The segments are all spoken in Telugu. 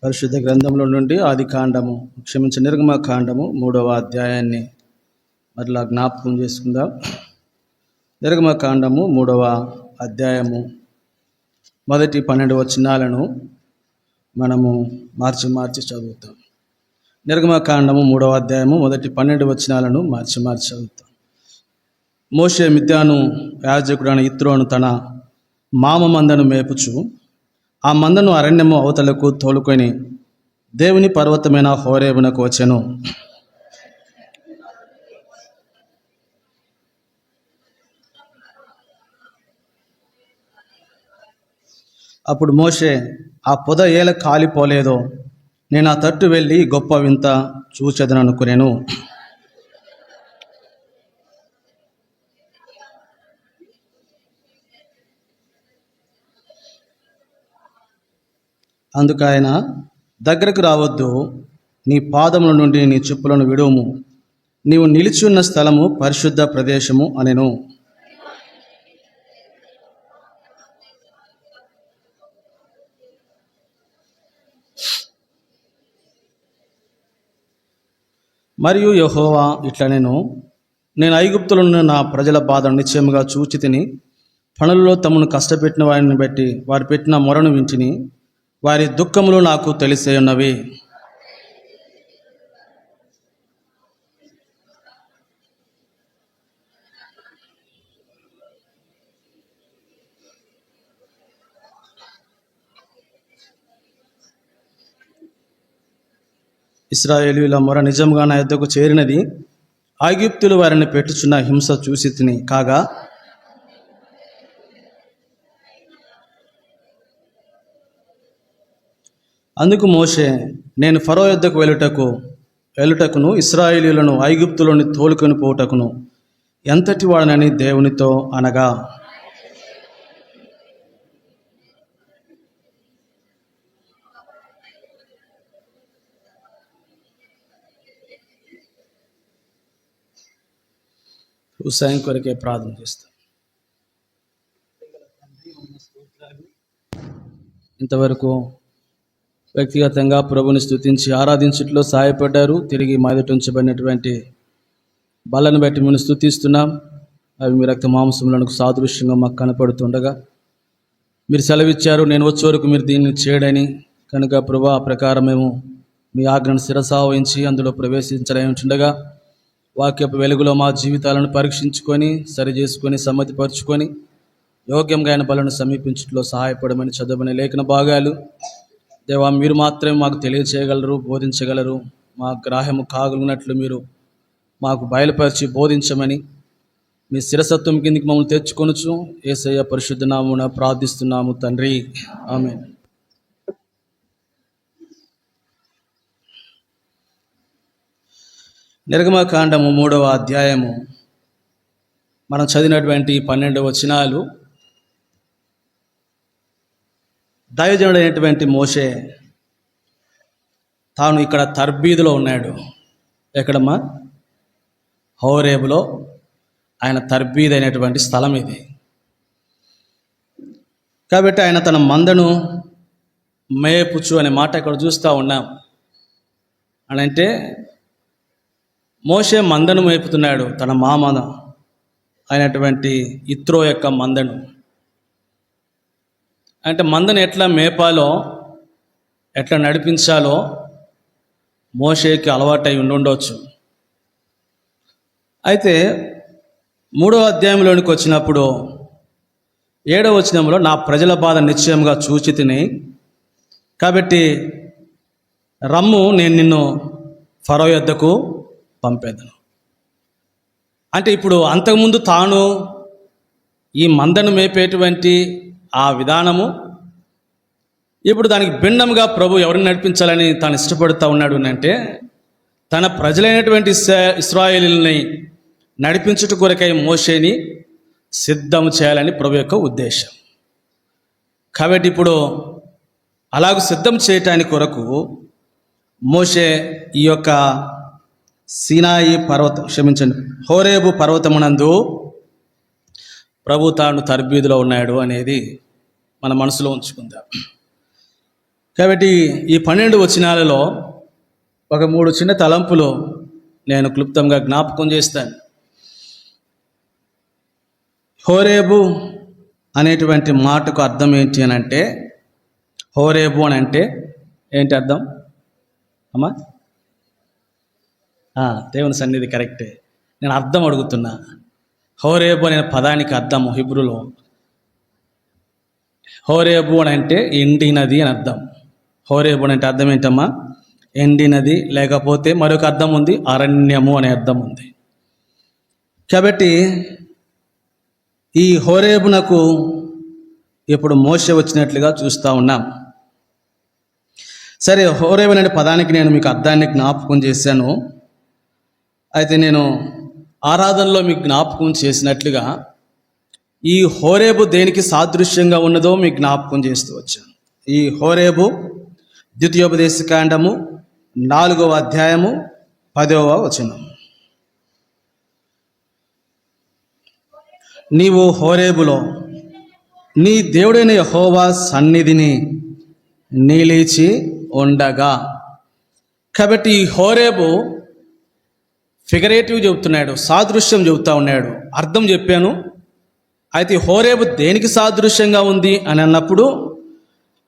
పరిశుద్ధ గ్రంథంలో నుండి ఆదికాండము నిర్గమకాండము 3వ అధ్యాయాన్ని మరలా జ్ఞాపకం చేసుకుందాం. నిర్గమకాండము 3వ అధ్యాయము మొదటి 12 వచనాలను మనము మార్చి చదువుతాం. నిర్గమకాండము 3వ అధ్యాయము మొదటి 12 వచనాలను మార్చి చదువుతాం. మోషే మిద్యాను యాజకుడైన యిత్రోను తన మామ మందను మేపుచు ఆ మందను అరణ్యము అవతలకు తోలుకొని దేవుని పర్వతమైన హోరేబునకు వచ్చెను. అప్పుడు మోషే, ఆ పొద ఏల కాలిపోలేదో, నేను ఆ తట్టు వెళ్ళి గొప్ప వింత చూచెదననుకునేను. అందుకు ఆయన, దగ్గరకు రావద్దు, నీ పాదముల నుండి నీ చెప్పులను విడువుము, నీవు నిలిచి ఉన్న స్థలము పరిశుద్ధ ప్రదేశము అనెను. మరియు యెహోవా ఇట్లనెను, నేను ఐగుప్తులను నా ప్రజల బాధను నిశ్చయముగా చూచి తిని, పనులలో తమను కష్టపెట్టిన వారిని బట్టి వారు పెట్టిన మొరను వింటిని, వారి దుఃఖములు నాకు తెలిసే ఉన్నవి. ఇశ్రాయేలీయుల మొర నిజంగా నా యొద్దకు చేరినది. ఐగుప్తులు వారిని పెట్టుచున్న హింస చూసి తిని కాగా, అందుకు మోషే, నేను ఫరో యొద్దకు వెళ్ళుటకును ఇశ్రాయేలీయులను ఐగుప్తులోని తోలుకొని పోవుటకును ఎంతటి వాడనని దేవునితో అనగా, ఉత్సాహం కొరకే ప్రార్థన చేస్తాం. ఇంతవరకు వ్యక్తిగతంగా ప్రభుని స్తుతించి ఆరాధించట్లో సహాయపడ్డారు. తిరిగి మాదిట ఉంచబడినటువంటి బలను బట్టి మేము స్తుతిస్తున్నాం. అవి మీ రక్త మాంసములకు సాదృశ్యంగా మాకు కనపడుతుండగా మీరు సెలవిచ్చారు, నేను వచ్చే వరకు మీరు దీన్ని చేయడని. కనుక ప్రభు ఆ ప్రకారం మేము మీ ఆజ్ఞను శిరసావహించి అందులో ప్రవేశించడేమింటుండగా వాక్యపు వెలుగులో మా జీవితాలను పరీక్షించుకొని సరిచేసుకొని సమ్మతిపరుచుకొని యోగ్యంగా ఆయన బలను సమీపించట్లో సహాయపడమని చదవని లేఖన భాగాలు దేవా మీరు మాత్రమే మాకు తెలియచేయగలరు, బోధించగలరు. మా గ్రాహ్యము కాగలిగినట్లు మీరు మాకు బయలుపరిచి బోధించమని మీ శిరసత్వం కిందికి మమ్మల్ని తెచ్చుకొనుచు యేసయ్య పరిశుద్ధ నామమున ప్రార్థిస్తున్నాము తండ్రి, ఆమేన్. నిర్గమకాండము 3వ అధ్యాయము మనం చదివినటువంటి 12 వచనాలు దైవజనుడైనటువంటి మోషే తాను ఇక్కడ తర్బీదులో ఉన్నాడు. ఎక్కడమ్మా? హోరేబులో ఆయన తర్బీద్ అయినటువంటి స్థలం ఇది. కాబట్టి ఆయన తన మందను మేపుచు అనే మాట ఇక్కడ చూస్తూ ఉన్నాం. అంటే మోషే మందను మేపుతున్నాడు, తన మామ అయినటువంటి యిత్రో యొక్క మందను. అంటే మందను ఎట్లా మేపాలో, ఎట్లా నడిపించాలో మోషేకి అలవాటై ఉండొచ్చు. అయితే 3వ అధ్యాయంలోనికి వచ్చినప్పుడు 7వ వచనంలో, నా ప్రజల బాధ నిశ్చయంగా చూచి తిని కాబట్టి రమ్ము, నేను నిన్ను ఫరో యొద్దకు పంపేదను. అంటే ఇప్పుడు అంతకుముందు తాను ఈ మందను మేపేటువంటి ఆ విధానము, ఇప్పుడు దానికి భిన్నంగా ప్రభు ఎవరిని నడిపించాలని తాను ఇష్టపడుతూ ఉన్నాడు అంటే తన ప్రజలైనటువంటి ఇశ్రాయేలీయుల్ని నడిపించుట కొరకై మోషేని సిద్ధం చేయాలని ప్రభు యొక్క ఉద్దేశం. కాబట్టి ఇప్పుడు అలాగ సిద్ధం చేయటానికి కొరకు మోషే ఈ యొక్క సీనాయి హోరేబు పర్వతమునందు ప్రభు తాను తర్బీదులో ఉన్నాడు అనేది మన మనసులో ఉంచుకుందాం. కాబట్టి ఈ 12 వచనాలలో ఒక 3 చిన్న తలంపులు నేను క్లుప్తంగా జ్ఞాపకం చేస్తాను. హోరేబు అనేటువంటి మాటకు అర్థం ఏంటి అని అంటే, హోరేబు అని అంటే ఏంటి అర్థం అమ్మా? దేవుని సన్నిధి, కరెక్టే. నేను అర్థం అడుగుతున్నా. హోరేబు అనే పదానికి అర్థం హిబ్రూలో, హోరేబు అని అంటే ఎండినది అని అర్థం. హోరేబు అంటే అర్థం ఏంటమ్మా? ఎండినది. లేకపోతే మరొక అర్థం ఉంది, అరణ్యము అనే అర్థం ఉంది. కాబట్టి ఈ హోరేబునకు ఇప్పుడు మోషే వచ్చినట్లుగా చూస్తూ ఉన్నాం. సరే, హోరేబు అనే పదానికి నేను మీకు అర్థాన్ని జ్ఞాపకం చేశాను. అయితే నేను ఆరాధనలో మీకు జ్ఞాపకం చేసినట్లుగా ఈ హోరేబు దేనికి సాదృశ్యంగా ఉన్నదో మీకు జ్ఞాపకం చేస్తూ వచ్చాను. ఈ హోరేబు ద్వితీయోపదేశకాండము 4వ అధ్యాయము 10వ వచనం. నీవు హోరేబులో నీ దేవుడైన యెహోవా సన్నిధిని నిలిచి ఉండగా. కాబట్టి ఈ హోరేబు ఫిగరేటివ్ చెబుతున్నాడు, సాదృశ్యం చెబుతా ఉన్నాడు. అర్థం చెప్పాను. అయితే హోరేబు దేనికి సాదృశ్యంగా ఉంది అని అన్నప్పుడు,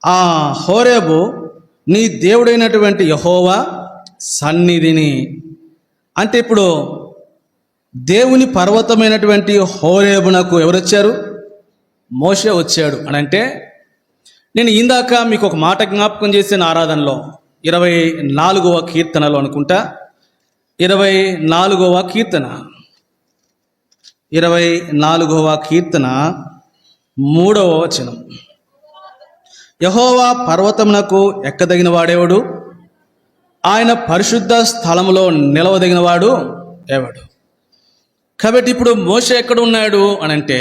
ఆ హోరేబు నీ దేవుడైనటువంటి యెహోవా సన్నిధిని అంటే, ఇప్పుడు దేవుని పర్వతమైనటువంటి హోరేబునకు ఎవరు వచ్చారు? మోషే వచ్చాడు అని అంటే, నేను ఇందాక మీకు ఒక మాట జ్ఞాపకం చేసిన ఆరాధనలో 24వ కీర్తనలో అనుకుంటా, 24వ కీర్తన 3వ వచనం. యెహోవా పర్వతమునకు ఎక్కదగిన వాడేవాడు? ఆయన పరిశుద్ధ స్థలములో నిలవదగిన వాడు ఎవడు? కాబట్టి ఇప్పుడు మోషే ఎక్కడ ఉన్నాడు అని అంటే,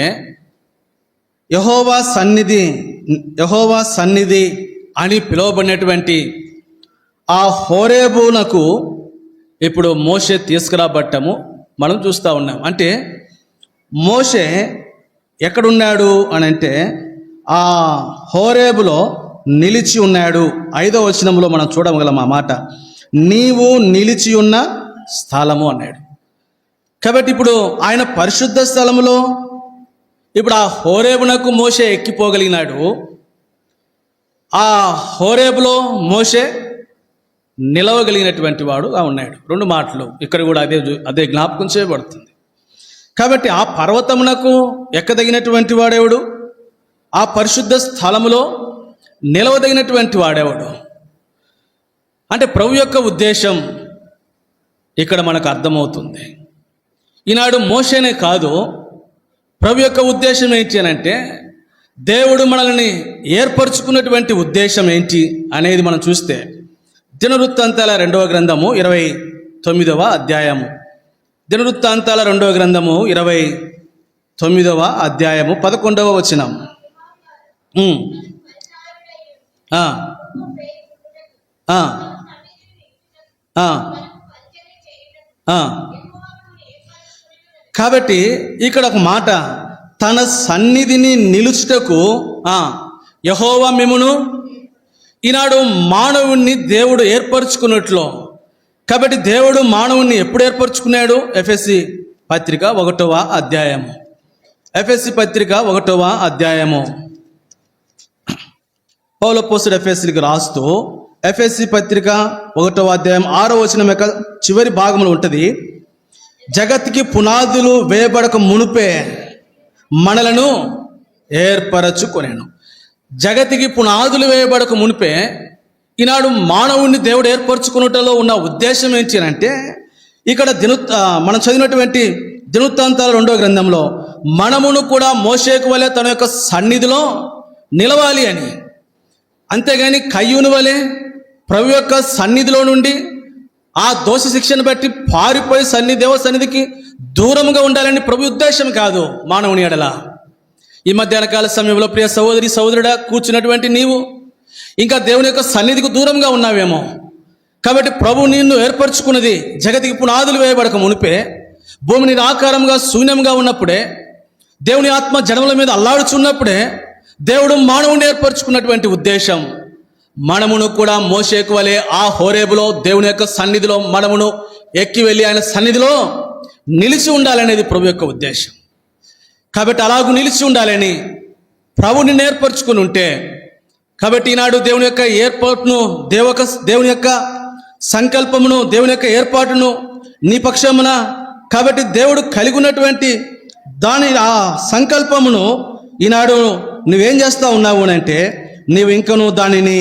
యెహోవా సన్నిధి అని పిలువబడినటువంటి ఆ హోరేబునకు ఇప్పుడు మోషే తీసుకురాబట్టము మనం చూస్తూ ఉన్నాం. అంటే మోషే ఎక్కడున్నాడు అని అంటే, ఆ హోరేబులో నిలిచి ఉన్నాడు. 5వ వచనంలో మనం చూడగలం ఆ మాట, నీవు నిలిచి ఉన్న స్థలము అన్నాడు. కాబట్టి ఇప్పుడు ఆయన పరిశుద్ధ స్థలములో ఇప్పుడు ఆ హోరేబునకు మోషే ఎక్కిపోగలిగినాడు. ఆ హోరేబులో మోషే నిలవగలిగినటువంటి వాడుగా ఉన్నాడు. 2 మాటలు ఇక్కడ కూడా అదే జ్ఞాపకం చేయబడుతుంది. కాబట్టి ఆ పర్వతమునకు ఎక్కదగినటువంటి వాడేవాడు? ఆ పరిశుద్ధ స్థలములో నిలవదగినటువంటి వాడేవాడు? అంటే ప్రభు యొక్క ఉద్దేశం ఇక్కడ మనకు అర్థమవుతుంది. ఈనాడు మోషేనే కాదు, ప్రభు యొక్క ఉద్దేశం ఏంటి అని అంటే, దేవుడు మనల్ని ఏర్పరచుకున్నటువంటి ఉద్దేశం ఏంటి అనేది మనం చూస్తే, దినవృత్తాంతాల 2వ గ్రంథము 29వ అధ్యాయము, దినవృత్తాంతాల 2వ గ్రంథము 29వ అధ్యాయము 11వ వచనం. కాబట్టి ఇక్కడ ఒక మాట, తన సన్నిధిని నిలుచుటకు యెహోవా మిమ్మును, ఈనాడు మానవుణ్ణి దేవుడు ఏర్పరచుకున్నట్లు. కాబట్టి దేవుడు మానవుణ్ణి ఎప్పుడు ఏర్పరచుకున్నాడు? ఎఫెసీ పత్రిక 1వ అధ్యాయము, ఎఫెసీ పత్రిక 1వ అధ్యాయము. పౌలు అపోస్తలుడు ఎఫెసీలకు రాస్తూ, ఎఫెసీ పత్రిక 1వ అధ్యాయం 6వ వచనం యొక్క చివరి భాగంలో ఉంటుంది, జగత్తుకి పునాదులు వేయబడక మునుపే మనలను ఏర్పరచుకొనెను. జగతికి పునాదులు వేయబడక మునిపే ఈనాడు మానవుణ్ణి దేవుడు ఏర్పరచుకున్నట్లో ఉన్న ఉద్దేశం ఏంటి అంటే, ఇక్కడ మనం చదివినటువంటి దినవృత్తాంతాల 2వ గ్రంథంలో మనమును కూడా మోషేకు వలె తన యొక్క సన్నిధిలో నిలవాలి అని. అంతేగాని కయ్యూను వలె ప్రభు యొక్క సన్నిధిలో నుండి ఆ దోష శిక్షను బట్టి పారిపోయి దేవ సన్నిధికి దూరంగా ఉండాలని ప్రభు ఉద్దేశం కాదు మానవుని ఎడల. ఈ మధ్యాహ్న కాల సమయంలో ప్రియ సహోదరి సహోదరుడా కూర్చున్నటువంటి నీవు ఇంకా దేవుని యొక్క సన్నిధికి దూరంగా ఉన్నావేమో. కాబట్టి ప్రభు నిన్ను ఏర్పరచుకున్నది జగతికి పునాదులు వేయబడక మునిపే, భూమి నిరాకారంగా శూన్యంగా ఉన్నప్పుడే, దేవుని ఆత్మ జనముల మీద అల్లాడుచున్నప్పుడే దేవుడు మానవుని ఏర్పరచుకున్నటువంటి ఉద్దేశం మనమును కూడా మోషేకు వలె ఆ హోరేబులో దేవుని యొక్క సన్నిధిలో మనమును ఎక్కి వెళ్ళి ఆయన సన్నిధిలో నిలిచి ఉండాలనేది ప్రభు యొక్క ఉద్దేశం. కాబట్టి అలాగూ నిలిచి ఉండాలని ప్రభుని ఏర్పరచుకుని ఉంటే, కాబట్టి ఈనాడు దేవుని యొక్క ఏర్పాటును దేవుని యొక్క సంకల్పమును దేవుని యొక్క ఏర్పాటును నీ పక్షమున, కాబట్టి దేవుడు కలిగి ఉన్నటువంటి దాని ఆ సంకల్పమును ఈనాడు నువ్వేం చేస్తా ఉన్నావు అంటే నీవు ఇంకను దానిని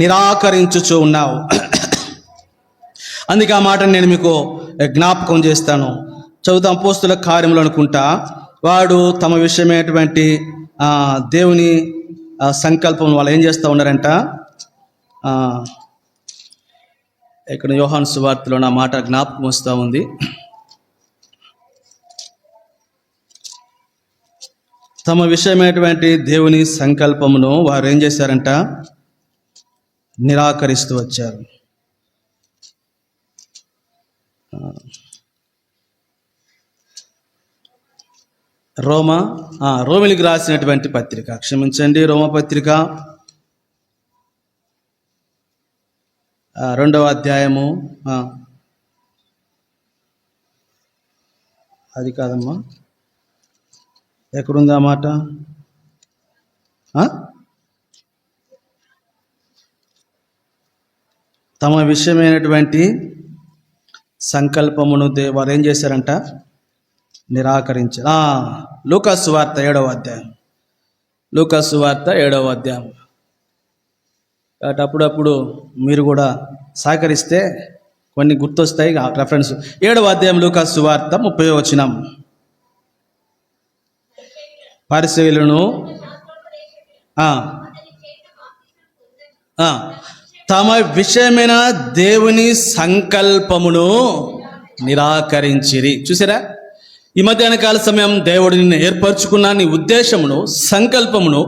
నిరాకరించుచూ ఉన్నావు. అందుకే ఆ మాటను నేను మీకు జ్ఞాపకం చేస్తాను. చదువుతాం. అపోస్తుల కార్యములు అనుకుంటా, వాడు తమ విషయమైనటువంటి దేవుని సంకల్పం వాళ్ళు ఏం చేస్తూ ఉన్నారంట. ఇక్కడ యోహాను సువార్తలో నా మాట జ్ఞాపకం వస్తూ ఉంది. తమ విషయమైనటువంటి దేవుని సంకల్పమును వారు ఏం చేశారంట, నిరాకరిస్తూ వచ్చారు. రోమిలికి రాసినటువంటి పత్రిక, క్షమించండి, రోమపత్రిక 2వ అధ్యాయము, అది కాదమ్మా, ఎక్కడుంది ఆ మాట? తమ విషయమైనటువంటి సంకల్పమును వారు ఏం చేశారంట, నిరాకరించారు. లూకాసు సువార్త 7వ అధ్యాయం, లూకాసు సువార్త 7వ అధ్యాయం. కాబట్టి అప్పుడప్పుడు మీరు కూడా సహకరిస్తే కొన్ని గుర్తొస్తాయి రెఫరెన్స్. 7వ అధ్యాయం లూకాసు సువార్త 30వ వచనం. పరిసయ్యులను తమ విషయమైన దేవుని సంకల్పమును నిరాకరించిరి. చూసారా, ఈ మధ్యాహ్నకాల సమయం దేవుడు నిన్ను ఏర్పరచుకున్న నీ ఉద్దేశమును సంకల్పమును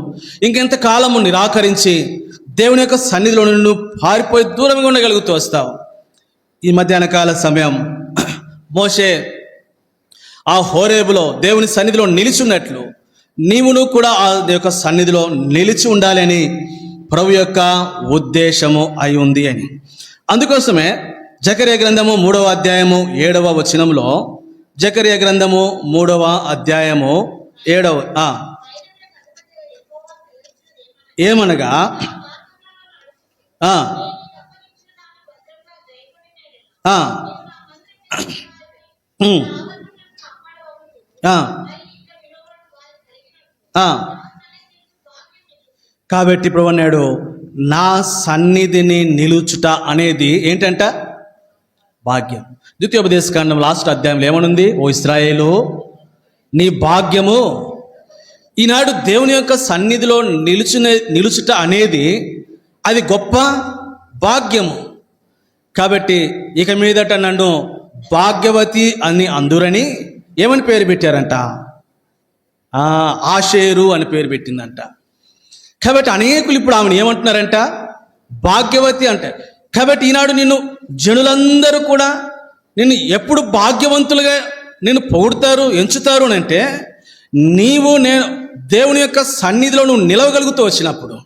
ఇంకెంత కాలము నిరాకరించి దేవుని యొక్క సన్నిధిలో నిన్ను పారిపోయి దూరంగా ఉండగలుగుతూ వస్తావు. ఈ మధ్యాహ్నకాల సమయం మోషే ఆ హోరేబులో దేవుని సన్నిధిలో నిలిచున్నట్లు నీవును కూడా ఆ యొక్క సన్నిధిలో నిలిచి ఉండాలని ప్రభు యొక్క ఉద్దేశము అయి ఉంది అని. అందుకోసమే జకర్యా గ్రంథము 3వ అధ్యాయము 7వ వచనంలో, జకర్యా గ్రంథము 3వ అధ్యాయము 7వ ఏమనగా కాబట్టి ఇప్పుడు అన్నాడు, నా సన్నిధిని నిలుచుట అనేది ఏంటంట, భాగ్యం. ద్వితీయోపదేశకాండం లాస్ట్ అధ్యాయంలో ఏమనుంది, ఓ ఇశ్రాయేలు నీ భాగ్యము. ఈనాడు దేవుని యొక్క సన్నిధిలో నిలుచుట అనేది అది గొప్ప భాగ్యము. కాబట్టి ఇక మీదట నన్ను భాగ్యవతి అని అందురని ఏమని పేరు పెట్టారంట, ఆషేరు అని పేరు పెట్టిందంట. కాబట్టి అనేకులు ఇప్పుడు ఆమెను ఏమంటున్నారంట, భాగ్యవతి అంటే. కాబట్టి ఈనాడు నిన్ను జనులందరూ కూడా నిన్ను ఎప్పుడు భాగ్యవంతులుగా నిన్ను పొగుడుతారు, ఎంచుతారు అంటే నేను దేవుని యొక్క సన్నిధిలో నువ్వు నిలవగలుగుతూ వచ్చినప్పుడు.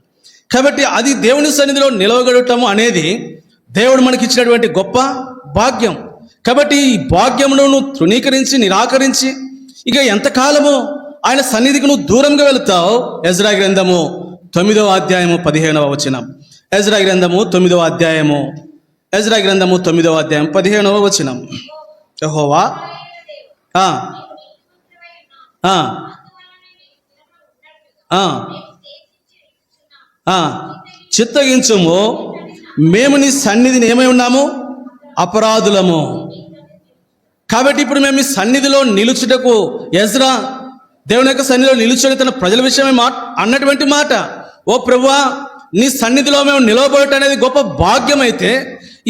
కాబట్టి అది దేవుని సన్నిధిలో నిలవగలగటము అనేది దేవుడు మనకి ఇచ్చినటువంటి గొప్ప భాగ్యం. కాబట్టి ఈ భాగ్యమును నువ్వు తృణీకరించి నిరాకరించి ఇక ఎంతకాలము ఆయన సన్నిధికి నువ్వు దూరంగా వెళుతావు. ఎజ్రా గ్రంథము 9వ అధ్యాయము 15వ వచనం. ఎజ్రా గ్రంథము 9వ అధ్యాయము 15వ వచనం. యెహోవా చిత్తగించుము, మేము నీ సన్నిధిని ఏమై ఉన్నాము, అపరాధులము. కాబట్టి ఇప్పుడు మేము ఈ సన్నిధిలో నిలుచుటకు, ఎజ్రా దేవుని యొక్క సన్నిధిలో నిలుచుని తన ప్రజల విషయమే అన్నటువంటి మాట, ఓ ప్రభువా నీ సన్నిధిలో మేము నిలవబడటం అనేది గొప్ప భాగ్యం. అయితే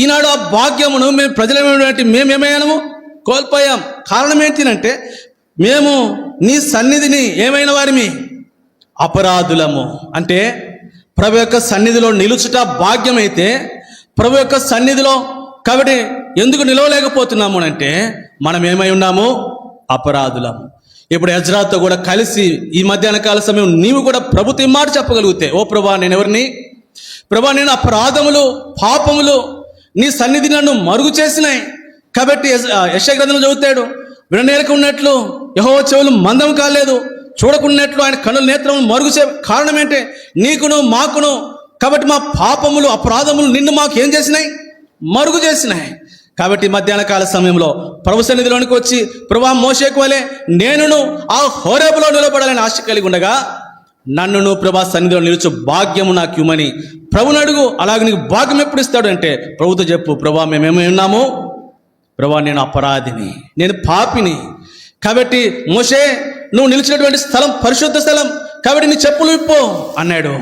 ఈనాడు ఆ భాగ్యమును మేము ప్రజలమైనటువంటి మేమేమయ్యాము, కోల్పోయాం. కారణం ఏంటంటే మేము నీ సన్నిధిని ఏమైన వారిమి, అపరాధులము. అంటే ప్రభు యొక్క సన్నిధిలో నిలుచుట భాగ్యం అయితే ప్రభు యొక్క సన్నిధిలో కాబట్టి ఎందుకు నిలవలేకపోతున్నాము అంటే మనం ఏమై ఉన్నాము, అపరాధులము. ఇప్పుడు ఎజ్రాతో కూడా కలిసి ఈ మధ్యాహ్న కాల సమయం నీవు కూడా ప్రభుత్వం మాట చెప్పగలిగితే, ఓ ప్రభా నేను ఎవరిని, ప్రభా, నేను అపరాధములు పాపములు నీ సన్నిధి నన్ను మరుగు చేసినాయి. కాబట్టి యెషయా గ్రంథంలో చదువుతాడు, విననేరక ఉన్నట్లు యెహోవా చెవులు మందం కాలేదు, చూడకున్నట్లు ఆయన కన్నుల నేత్రములు మరుగు కారణం ఏంటి? నీకును మాకును. కాబట్టి మా పాపములు అపరాధములు నిన్ను మాకు ఏం చేసినాయి? మరుగు చేసినాయి. కాబట్టి మధ్యాహ్న కాల సమయంలో ప్రభు సన్నిధిలోనికి వచ్చి, ప్రభా, మోషేకు వలె నేనును ఆ హోరేబులో నిలబడాలని ఆశ కలిగి ఉండగా నన్నును ప్రభా సన్నిధిలో నిలుచు భాగ్యము నాకు ఇవ్వమని ప్రభుని అడుగు. అలాగే నీకు భాగ్యం ఎప్పుడు ఇస్తాడు అంటే ప్రభుతో చెప్పు, ప్రభా మేమేమో ఉన్నాము, ప్రభా నేను అపరాధిని, నేను పాపిని. కాబట్టి మోషే, నువ్వు నిలిచినటువంటి స్థలం పరిశుద్ధ స్థలం, కాబట్టి నీ చెప్పులు విప్పు అన్నాడు.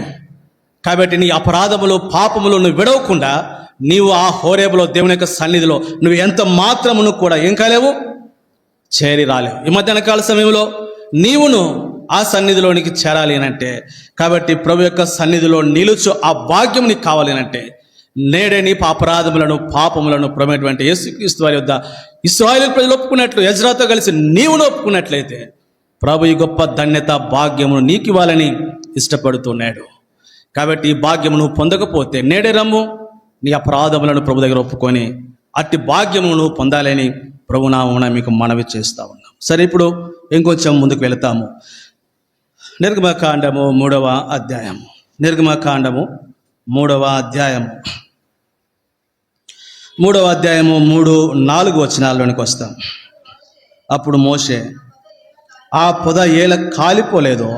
కాబట్టి నీ అపరాధములు పాపములు నువ్వు విడవకుండా నీవు ఆ హోరేబులో దేవుని యొక్క సన్నిధిలో నువ్వు ఎంత మాత్రమును కూడా ఏం కాలేవు, చేరి రాలేవు. ఈ మధ్యాహ్న కాల సమయంలో నీవును ఆ సన్నిధిలోనికి చేరాలి అంటే, కాబట్టి ప్రభు యొక్క సన్నిధిలో నిలుచు ఆ భాగ్యం నీకు కావాలి అంటే నేడే నీ అపరాధములను పాపములను ప్రభువైనటువంటి యేసుక్రీస్తు వారి యొద్ద ఇశ్రాయేలు ప్రజలు ఒప్పుకున్నట్లు ఎజ్రాతో కలిసి నీవును ఒప్పుకున్నట్లయితే ప్రభు ఈ గొప్ప ధన్యత భాగ్యమును నీకు ఇవ్వాలని ఇష్టపడుతున్నాడు. కాబట్టి ఈ భాగ్యము నువ్వు పొందకపోతే నేడే రమ్ము, నీ అపరాధములను ప్రభు దగ్గర ఒప్పుకొని అట్టి భాగ్యమును నువ్వు పొందాలని ప్రభునామమున మీకు మనవి చేస్తా ఉన్నాం. సరే, ఇప్పుడు ఇంకొంచెం ముందుకు వెళతాము. నిర్గమకాండము 3వ అధ్యాయము. నిర్గమకాండము 3వ అధ్యాయము 3-4 వచనాల్లోనికి వస్తాం. అప్పుడు మోషే, ఆ పొద ఏల కాలిపోలేదో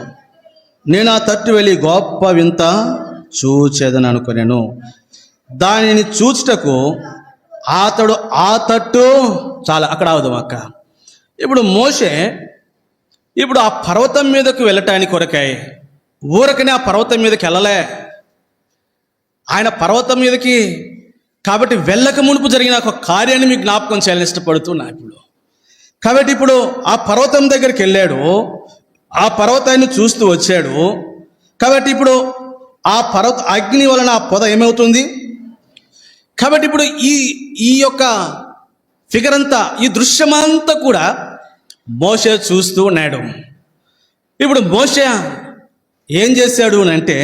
నేను ఆ తట్టు వెళ్ళి గొప్ప వింత చూచేదని అనుకునేను. దానిని చూచుటకు అతడు ఆ తట్టు చాలా అక్కడ అవదాం అక్క. ఇప్పుడు మోషే ఆ పర్వతం మీదకు వెళ్ళటానికి కొరకై ఊరకనే ఆ పర్వతం మీదకి వెళ్ళలే. ఆయన పర్వతం మీదకి కాబట్టి వెళ్ళక మునుపు జరిగిన ఒక కార్యాన్ని మీకు జ్ఞాపకం చేయాలని ఇష్టపడుతున్నా ఇప్పుడు. కాబట్టి ఇప్పుడు ఆ పర్వతం దగ్గరికి వెళ్ళాడు, ఆ పర్వతాన్ని చూస్తూ వచ్చాడు. కాబట్టి ఇప్పుడు ఆ పర్వత అగ్ని వలన ఆ పొద ఏమవుతుంది? కాబట్టి ఇప్పుడు ఈ యొక్క ఫిగర్ అంతా, ఈ దృశ్యమంతా కూడా మోషే చూస్తూ ఉన్నాడు. ఇప్పుడు మోషే ఏం చేశాడు అంటే,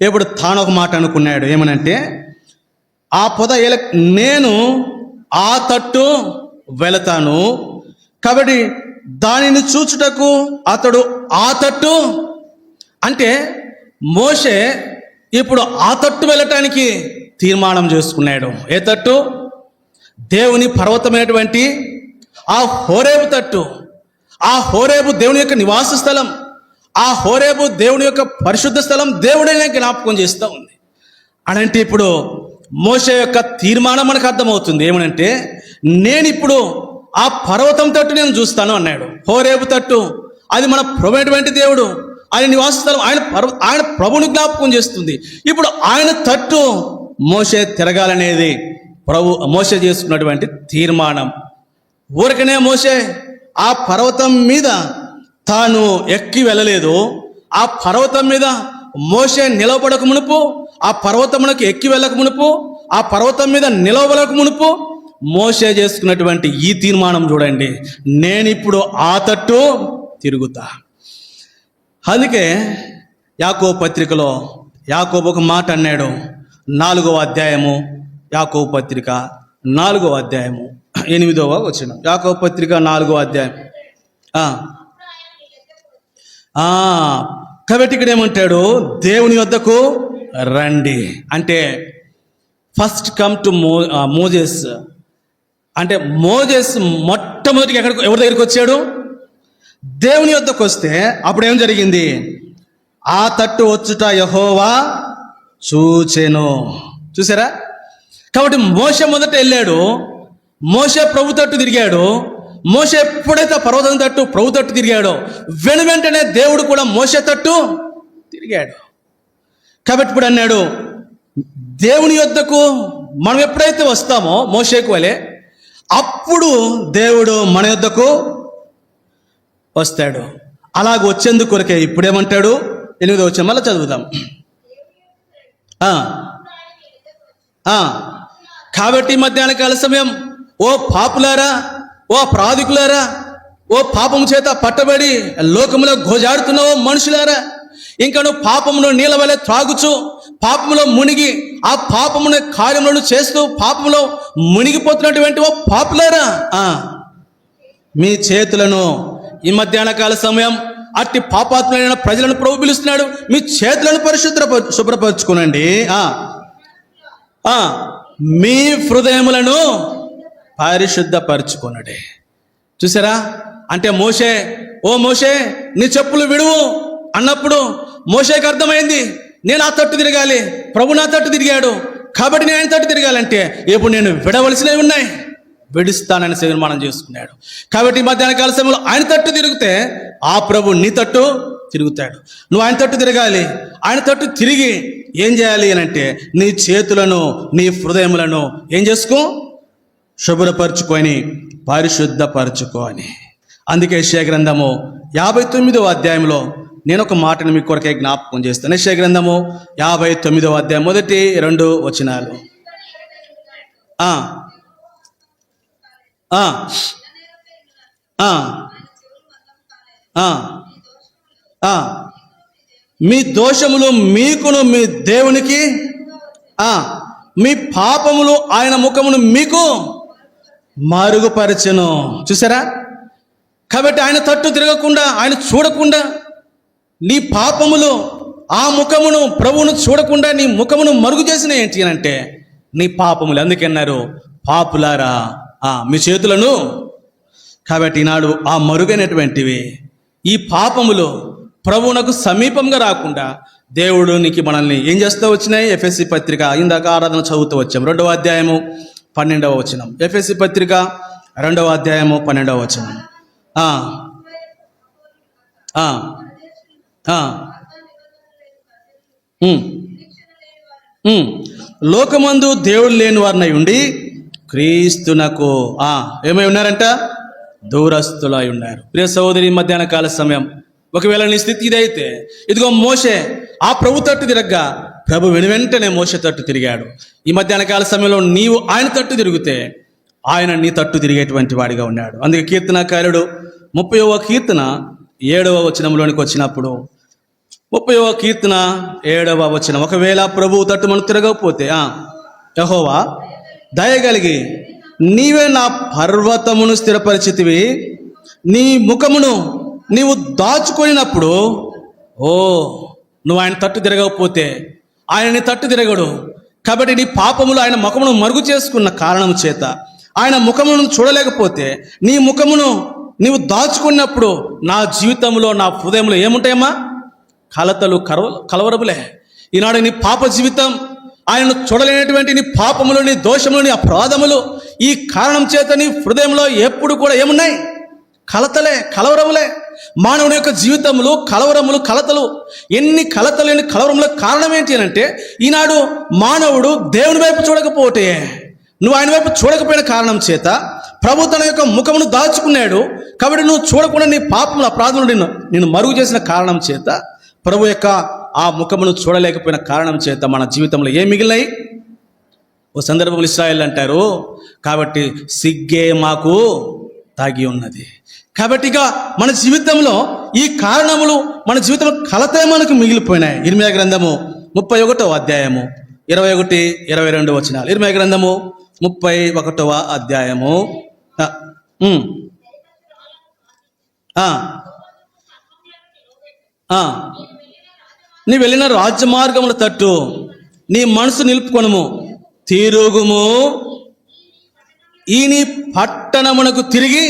ఇప్పుడు తాను ఒక మాట అనుకున్నాడు. ఏమనంటే, ఆ పొద నేను ఆ తట్టు వెళతాను, కాబట్టి దానిని చూచుటకు అతడు ఆ తట్టు. అంటే మోషే ఇప్పుడు ఆ తట్టు వెళ్ళటానికి తీర్మానం చేసుకున్నాడు. ఏ తట్టు? దేవుని పర్వతమైనటువంటి ఆ హోరేబు తట్టు. ఆ హోరేబు దేవుని యొక్క నివాస స్థలం, ఆ హోరేబు దేవుని యొక్క పరిశుద్ధ స్థలం దేవుడైనా జ్ఞాపకం చేస్తూ ఉంది. అనంటే ఇప్పుడు మోషే యొక్క తీర్మానం మనకు అర్థమవుతుంది. ఏమనంటే, నేను ఇప్పుడు ఆ పర్వతం తట్టు నేను చూస్తాను అన్నాడు. హోరేబు తట్టు అది మన ప్రభువైనటువంటి దేవుడు, ఆయన నివాస స్థలం, ఆయన ప్రభుని జ్ఞాపకం చేస్తుంది. ఇప్పుడు ఆయన తట్టు మోషే తిరగాలనేది మోషే చేసుకున్నటువంటి తీర్మానం. ఊరికనే మోషే ఆ పర్వతం మీద తాను ఎక్కి వెళ్ళలేదు. ఆ పర్వతం మీద మోషే నిలబడక మునుపు, ఆ పర్వతమునకు ఎక్కి వెళ్ళక మునుపు, ఆ పర్వతం మీద నిలవలక మునుపు మోషే చేసుకున్నటువంటి ఈ తీర్మానం చూడండి, నేనిప్పుడు ఆ తట్టు తిరుగుతా. అందుకే యాకోబు పత్రికలో యాకోబు ఒక మాట అన్నాడు. 4వ అధ్యాయము, యాకోబు పత్రిక 4వ అధ్యాయము 8వ వచనం. యాకోబు పత్రిక 4వ అధ్యాయం. కాబట్టి ఇక్కడ ఏమంటాడు? దేవుని వద్దకు రండి అంటే ఫస్ట్ కమ్ టు మోజెస్. అంటే మోజెస్ మొట్టమొదటిగా ఎవరి దగ్గరికి వచ్చాడు? దేవుని వద్దకు వస్తే అప్పుడు ఏం జరిగింది? ఆ తట్టు వచ్చుట యెహోవా చూచెను. చూసారా? కాబట్టి మోషే మొదట వెళ్ళాడు, మోషే ప్రభు తట్టు తిరిగాడు. మోషే ఎప్పుడైతే పర్వతం తట్టు ప్రభు తట్టు తిరిగాడో వెంటనే దేవుడు కూడా మోషే తట్టు తిరిగాడు. కాబట్టి ఇప్పుడు అన్నాడు, దేవుని యొద్దకు మనం ఎప్పుడైతే వస్తామో మోషేకు వలె, అప్పుడు దేవుడు మన యొద్దకు వస్తాడు. అలాగ వచ్చేందుకు కొరకే ఇప్పుడేమంటాడు? 8వ వచనం మళ్ళీ చదువుదాం. కాబట్టి మధ్యాహ్న కాల సమయం, ఓ పాపులారా, ఓ అపరాధికులారా, ఓ పాపము చేత పట్టబడి లోకములో గోజాడుతున్నావో మనుషులారా, ఇంకా నువ్వు పాపమును నీళ్ళ వలె త్రాగుచు పాపములో మునిగి ఆ పాపమున కార్యములను చేస్తూ పాపములో మునిగిపోతున్నటువంటి ఓ పాపులారా, మీ చేతులను, ఈ మధ్యాహ్న కాల సమయం అట్టి పాపాత్ములైన ప్రజలను ప్రభు పిలుస్తున్నాడు, మీ చేతులను శుభ్రపరచుకోనండి. మీ హృదయములను పరిశుద్ధపరచుకొనుడి. చూసారా? అంటే మోషే, ఓ మోషే నీ చెప్పులు విడువు అన్నప్పుడు మోషేకి అర్థమైంది, నేను ఆ తట్టు తిరగాలి, ప్రభు నా తట్టు తిరిగాడు కాబట్టి నేను ఆయన తట్టు తిరగాలంటే ఇప్పుడు నేను విడవలసినవి ఉన్నాయి, విడుస్తానని తీర్మానం చేసుకున్నాడు. కాబట్టి మధ్యాహ్న కాల సమయంలో ఆయన తట్టు తిరిగితే ఆ ప్రభు నీ తట్టు తిరుగుతాడు. నువ్వు ఆయన తట్టు తిరగాలి. ఆయన తట్టు తిరిగి ఏం చేయాలి అని అంటే నీ చేతులను, నీ హృదయములను ఏం చేసుకో, శుభ్రపరచుకొని పరిశుద్ధపరచుకొని. అందుకే యెషయా గ్రంథము 59వ అధ్యాయంలో నేను ఒక మాటను మీ కొరకే జ్ఞాపకం చేస్తాను. యెషయా గ్రంథము 59వ అధ్యాయం 1-2 వచనాలు. మీ దోషములు మీకును మీ దేవునికి, మీ పాపములు ఆయన ముఖమును మీకు మరుగుపరచెను. చూసారా? కాబట్టి ఆయన తట్టు తిరగకుండా, ఆయన చూడకుండా, నీ పాపములు ఆ ముఖమును, ప్రభువును చూడకుండా నీ ముఖమును మరుగు చేసిన ఏంటి అని అంటే నీ పాపములు. అందుకన్నారు పాపులారా మీ చేతులను. కాబట్టి ఈనాడు ఆ మరుగైనటువంటివి ఈ పాపములు ప్రభువునకు సమీపంగా రాకుండా దేవునికి మనల్ని ఏం చేస్తూ వచ్చినాయి? ఎఫెసీ పత్రిక ఇందాక ఆరాధన చదువుతూ వచ్చాం, 2వ అధ్యాయము 12వ వచనం. ఎఫెసీ పత్రిక 2వ అధ్యాయము 12వ వచనం. లోకమందు దేవుడు లేని వారినై ఉండి క్రీస్తునకు ఏమై ఉన్నారంట? దూరస్తులై ఉన్నారు. ప్రియ సహోదరి, మధ్యాహ్న కాల సమయం ఒకవేళ నీ స్థితి ఇదైతే, ఇదిగో మోషే ఆ ప్రభు తట్టు తిరగ్గా ప్రభు వెనువెంటనే మోషే తట్టు తిరిగాడు. ఈ మధ్యాహ్న కాల సమయంలో నీవు ఆయన తట్టు తిరిగితే ఆయన నీ తట్టు తిరిగేటువంటి వాడిగా ఉన్నాడు. అందుకే కీర్తనకారుడు 30వ కీర్తన 7వ వచనంలోనికి వచ్చినప్పుడు, 30వ కీర్తన 7వ వచనం, ఒకవేళ ప్రభువు తట్టు మనం తిరగకపోతే యెహోవా దయగలిగి నీవే నా పర్వతమును స్థిరపరిచితివి, నీ ముఖమును నీవు దాచుకొనినప్పుడు, నువ్వు ఆయన తట్టు తిరగకపోతే ఆయన నీ తట్టు తిరగడు. కాబట్టి నీ పాపములు ఆయన ముఖమును మరుగు చేసుకున్న కారణం చేత ఆయన ముఖమును చూడలేకపోతే నీ ముఖమును నీవు దాచుకున్నప్పుడు నా జీవితంలో, నా హృదయంలో ఏముంటాయమ్మా? కలతలు, కలవరములే. ఈనాడు నీ పాప జీవితం, ఆయనను చూడలేనటువంటి నీ పాపములు, నీ దోషములు, నీ అపరాధములు, ఈ కారణం చేత నీ హృదయంలో ఎప్పుడు కూడా ఏమున్నాయి? కలతలే, కలవరములే. మానవుని యొక్క జీవితంలో కలవరములు, కలతలు, ఎన్ని కలతలు, ఎన్ని కలవరములకు కారణం ఏంటి అని అంటే ఈనాడు మానవుడు దేవుని వైపు చూడకపోతే, నువ్వు ఆయన వైపు చూడకపోయిన కారణం చేత ప్రభు తన యొక్క ముఖమును దాచుకున్నాడు. కాబట్టి నువ్వు చూడకుండా నీ పాపములు, అపరాధములు నిన్ను మరుగు చేసిన కారణం చేత, ప్రభు యొక్క ఆ ముఖమును చూడలేకపోయిన కారణం చేత మన జీవితంలో ఏం మిగిలినాయి? ఓ సందర్భంలో ఇశ్రాయేలు అంటారు, కాబట్టి సిగ్గే మాకు తాగి ఉన్నది. కాబట్టి ఇక మన జీవితంలో ఈ కారణములు, మన జీవితంలో కలతే మనకు మిగిలిపోయినాయి. ఇర్మీయా గ్రంథము 31వ అధ్యాయము 21-22 వచనాలు. ఇర్మీయా గ్రంథము 31వ అధ్యాయము. నీ వెళ్ళిన రాజ్యమార్గముల తట్టు నీ మనసు నిలుపుకొనుము, తిరుగుము, ఈ నీ పట్టణమునకు తిరిగి,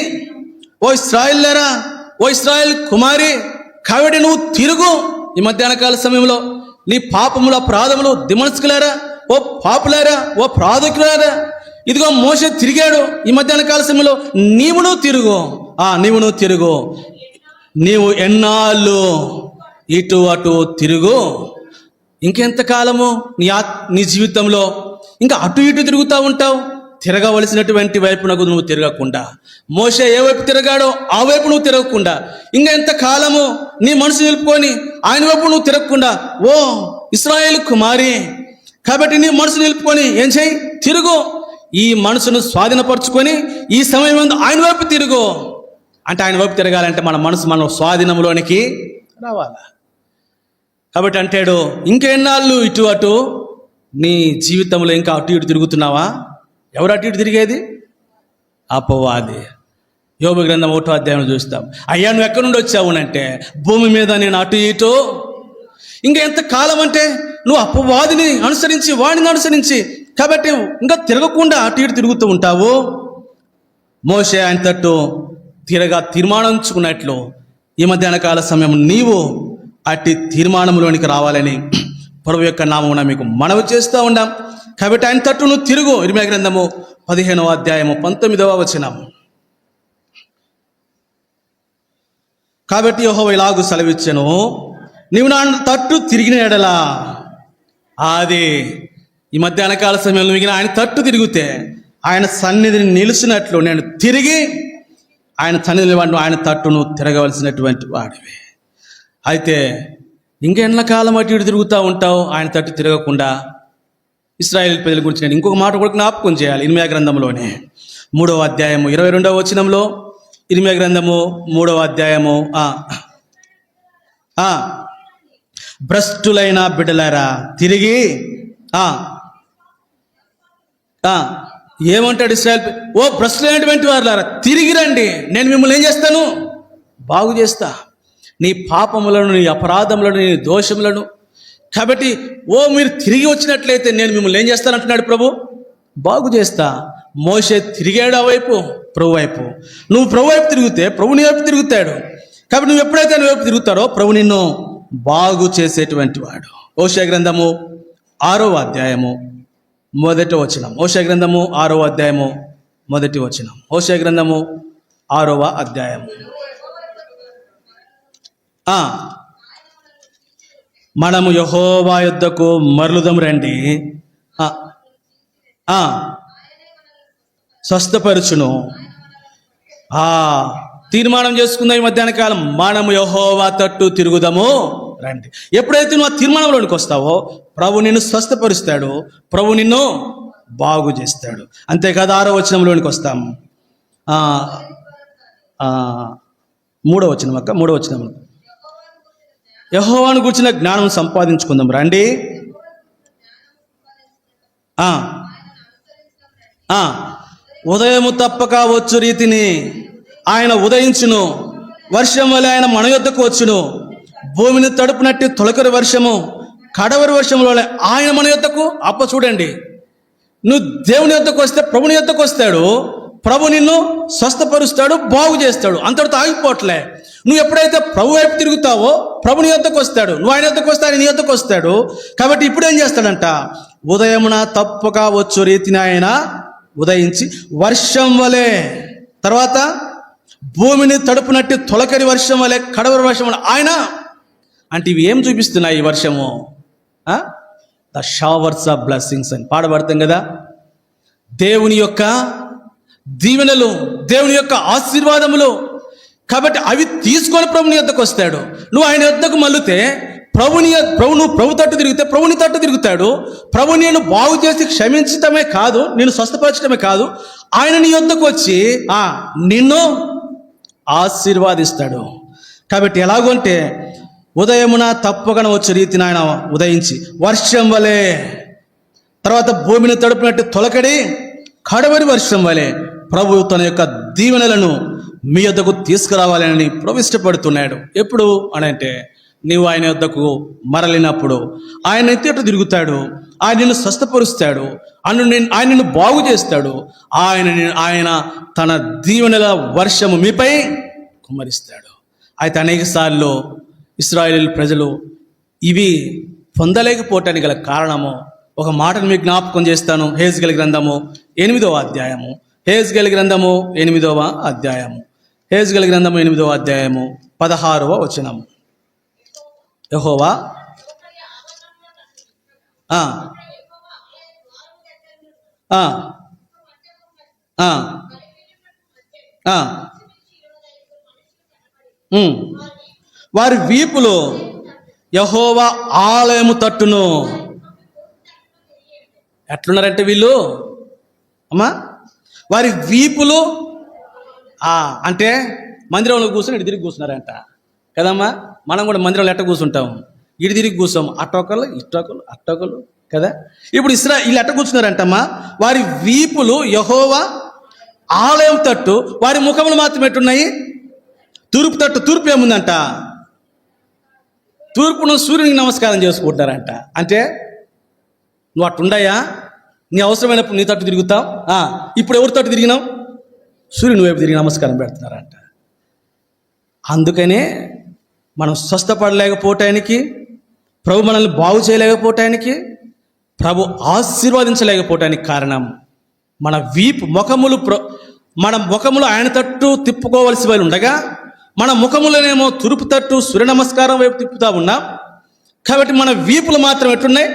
ఓ ఇశ్రాయేలులారా, ఓ ఇశ్రాయేలు కుమారి, కాబట్టి నువ్వు తిరుగు. ఈ మధ్యాహ్న కాల సమయంలో నీ పాపముల అపరాధములు దిమనస్కులారా, ఓ పాపులారా, ఓ ప్రాధకులారా, ఇదిగో మోషే తిరిగాడు. ఈ మధ్యాహ్న కాల సమయంలో నీవును తిరుగు, నీవును తిరుగు. నీవు ఎన్నాళ్ళు ఇటు అటు తిరుగు. ఇంకెంతకాలము నీ జీవితంలో ఇంకా అటు ఇటు తిరుగుతూ ఉంటావు? తిరగవలసినటువంటి వైపునకు నువ్వు తిరగకుండా, మోషే ఏ వైపు తిరగాడో ఆ వైపు నువ్వు తిరగకుండా, ఇంకా ఎంతకాలము నీ మనసు నిలుపుకొని ఆయన వైపు నువ్వు తిరగకుండా, ఓ ఇశ్రాయేలు కుమారి, కాబట్టి నీ మనసు నిలుపుకొని ఏం చేయి? తిరుగు. ఈ మనసును స్వాధీనపరుచుకొని ఈ సమయం ముందు ఆయన వైపు తిరుగు. అంటే ఆయన వైపు తిరగాలంటే మన మనసు మన స్వాధీనంలోనికి రావాలా? కాబట్టి అంటాడు, ఇంకెన్నాళ్ళు ఇటు అటు నీ జీవితంలో ఇంకా అటు ఇటు తిరుగుతున్నావా? ఎవరు అటు ఇటు తిరిగేది? అపవాది. యోబు గ్రంథం 1వ అధ్యాయంలో చూస్తాం. అయ్యా నువ్వు ఎక్కడి నుండి వచ్చావు అంటే, భూమి మీద నేను అటు ఇటు. ఇంకా ఎంత కాలం అంటే నువ్వు అపవాదిని అనుసరించి వాడిని అనుసరించి, కాబట్టి ఇంకా తిరగకుండా అటు ఇటు తిరుగుతూ ఉంటావు. మోషే ఆయన తట్టు తీర్మానించుకున్నట్లు ఈ మధ్యాహ్న కాల సమయం నీవు అట్టి తీర్మానంలోనికి రావాలని ప్రభు యొక్క నామమున మీకు మనవి చేస్తూ ఉన్నాం. కాబట్టి ఆయన తట్టు నువ్వు తిరుగు. ఇర్మీయా గ్రంథము 15వ అధ్యాయము 19వ వచనం. కాబట్టి యెహోవా ఇలాగు సెలవిచ్చెను, నీవు నా తట్టు తిరిగిన ఎడలా, అది ఈ మధ్యాహ్న కాల సమయంలో మిగిలిన ఆయన తట్టు తిరిగితే ఆయన సన్నిధిని నిలిచినట్లు నేను తిరిగి ఆయన సన్నిధిని వాడిని ఆయన తట్టును తిరగవలసినటువంటి వాడివి. అయితే ఇంకెన్న కాలం అటు ఇటు తిరుగుతూ ఉంటావు ఆయన తట్టు తిరగకుండా? ఇశ్రాయేలు ప్రజల గురించి నేను ఇంకొక మాట కూడా జ్ఞాపకం చేయాలి. ఇర్మీయా గ్రంథంలోనే 3వ అధ్యాయము 22వ వచనంలో, ఇర్మీయా గ్రంథము 3వ అధ్యాయము భ్రష్టులైన బిడ్డలారా తిరిగి ఏమంటాడు ఇశ్రాయేలు? ఓ భ్రష్టులైనటువంటి వారులారా తిరిగి రండి, నేను మిమ్మల్ని ఏం చేస్తాను? బాగు చేస్తా. నీ పాపములను, నీ అపరాధములను, నీ దోషములను. కాబట్టి మీరు తిరిగి వచ్చినట్లయితే నేను మిమ్మల్ని ఏం చేస్తానంటున్నాడు ప్రభు? బాగు చేస్తా. మోషే తిరిగాడు ఆ వైపు, ప్రభు వైపు. నువ్వు ప్రభు వైపు తిరిగితే ప్రభు నీ వైపు తిరుగుతాడు. కాబట్టి నువ్వు ఎప్పుడైతే నీ వైపు తిరుగుతారో ప్రభు నిన్ను బాగు చేసేటువంటి వాడు. హోషేయ గ్రంథము 6వ అధ్యాయము 1వ వచనం. హోషేయ గ్రంథము 6వ అధ్యాయము 1వ వచనం. హోషేయ గ్రంథము 6వ అధ్యాయము. మనము యెహోవా యొద్దకు మరలుదము రండి, స్వస్థపరచును. తీర్మానం చేసుకుందాం ఈ మధ్యాహ్న కాలం, మనము యెహోవా తట్టు తిరుగుదాము రండి. ఎప్పుడైతే నువ్వు ఆ తీర్మానంలోనికి వస్తావో ప్రభు నిన్ను స్వస్థపరుస్తాడు, ప్రభు నిన్ను బాగు చేస్తాడు. అంతేకాదు 6వ వచనంలోనికి వస్తాము. 3వ వచనం 3వ వచనం. యెహోవాను గూర్చిన జ్ఞానం సంపాదించుకుందాం రండి. ఉదయము తప్పక వచ్చు రీతిని ఆయన ఉదయించును, వర్షం వల్ల ఆయన మన యొద్దకు వచ్చును. భూమిని తడుపునట్టు తొలకరి వర్షము, కడవరి వర్షంలో ఆయన మన యొద్దకు. చూడండి, నువ్వు దేవుని యొద్దకు వస్తే ప్రభుని యొద్దకు వస్తాడు, ప్రభు నిన్ను స్వస్థపరుస్తాడు, బాగు చేస్తాడు. అంతటితో ఆగిపోవట్లే. నువ్వు ఎప్పుడైతే ప్రభు వైపు తిరుగుతావో ప్రభుని యొద్దకు వస్తాడు, నువ్వు ఆయన యొద్దకు వస్తే ఆయన నీ యొద్దకు వస్తాడు. కాబట్టి ఇప్పుడు ఏం చేస్తాడంట? ఉదయమున తప్పక వచ్చు రీతిని ఆయన ఉదయించి వర్షం వలె, తర్వాత భూమిని తడుపునట్టు తొలకరి వర్షం వలె, కడవరి వర్షం వలె ఆయన. అంటే ఇవి ఏం చూపిస్తున్నాయి? ఈ వర్షము ద షవర్స్ ఆఫ్ బ్లెస్సింగ్స్ అని పాడబడతాం కదా. దేవుని యొక్క దీవెనలు, దేవుని యొక్క ఆశీర్వాదములు. కాబట్టి అవి తీసుకొని ప్రభుని యొద్దకు వస్తాడు. నువ్వు ఆయన యొద్దకు మళ్ళితే నువ్వు ప్రభు తట్టు తిరిగితే ప్రభుని తట్టు తిరుగుతాడు. ప్రభు నేను బాగు చేసి క్షమించటమే కాదు, నేను స్వస్థపరచడమే కాదు, ఆయన నీ యొద్దకు వచ్చి నిన్ను ఆశీర్వాదిస్తాడు. కాబట్టి ఎలాగంటే ఉదయమున తప్పకుండా వచ్చే రీతిని ఆయన ఉదయించి వర్షం వలె, తర్వాత భూమిని తడుపునట్టు తొలకడి కడవరి వర్షం వలె ప్రభు తన యొక్క దీవెనలను మీ యొద్దకు తీసుకురావాలని ప్రభు ఇష్టపడుతున్నాడు. ఎప్పుడు అనంటే నీవు ఆయన యొద్దకు మరలినప్పుడు ఆయన ఎత్తు తిరుగుతాడు, ఆయన నిన్ను స్వస్థపరుస్తాడు, ఆయన నిన్ను బాగు చేస్తాడు, ఆయన తన దీవెనల వర్షము మీపై కుమ్మరిస్తాడు. అయితే అనేక సార్లు ఇశ్రాయేలు ప్రజలు ఇవి పొందలేకపోవటానికి గల కారణము, ఒక మాటను మీకు జ్ఞాపకం చేస్తాను. హెజ్కేలు గ్రంథము 8వ అధ్యాయము. హెజ్కేలు గ్రంథము 8వ అధ్యాయము. హెజ్కేలు గ్రంథము 8వ అధ్యాయము 16వ వచనము. యెహోవా వారి వీపులో యెహోవా ఆలయము తట్టును. ఎట్లున్నారంటే వీళ్ళు వారి వీపులు అంటే మందిరంలో కూర్చొని ఇటు తిరిగి కూర్చున్నారంట కదమ్మా. మనం కూడా మందిరంలో ఎట్ట కూర్చుంటాం? ఇటు తిరిగి కూర్చోం, అట్టొకళ్ళు ఇట్టొకళ్ళు అట్టొకళ్ళు కదా. ఇప్పుడు వీళ్ళు ఎట్ట కూర్చున్నారంటమ్మా, వారి వీపులు యెహోవా ఆలయం తట్టు, వారి ముఖములు మాత్రం ఎట్టున్నాయి తూర్పు తట్టు. తూర్పు ఏముందంట, తూర్పును సూర్యునికి నమస్కారం చేసుకుంటారంట. అంటే నువ్వు అట్టుండయా, నీ అవసరమైనప్పుడు నీ తట్టు తిరుగుతావు. ఇప్పుడు ఎవరి తట్టు తిరిగినావు, సూర్యుని వైపు తిరిగి నమస్కారం పెడుతున్నారంట. అందుకనే మనం స్వస్థపడలేకపోవటానికి, ప్రభు మనల్ని బాగు చేయలేకపోవటానికి, ప్రభు ఆశీర్వదించలేకపోవటానికి కారణం మన వీపు మన ముఖములు ఆయన తట్టు తిప్పుకోవలసి వాళ్ళు ఉండగా, మన ముఖములనేమో తూర్పు తట్టు సూర్య నమస్కారం వైపు తిప్పుతా ఉన్నాం. కాబట్టి మన వీపులు మాత్రం ఎట్టున్నాయి,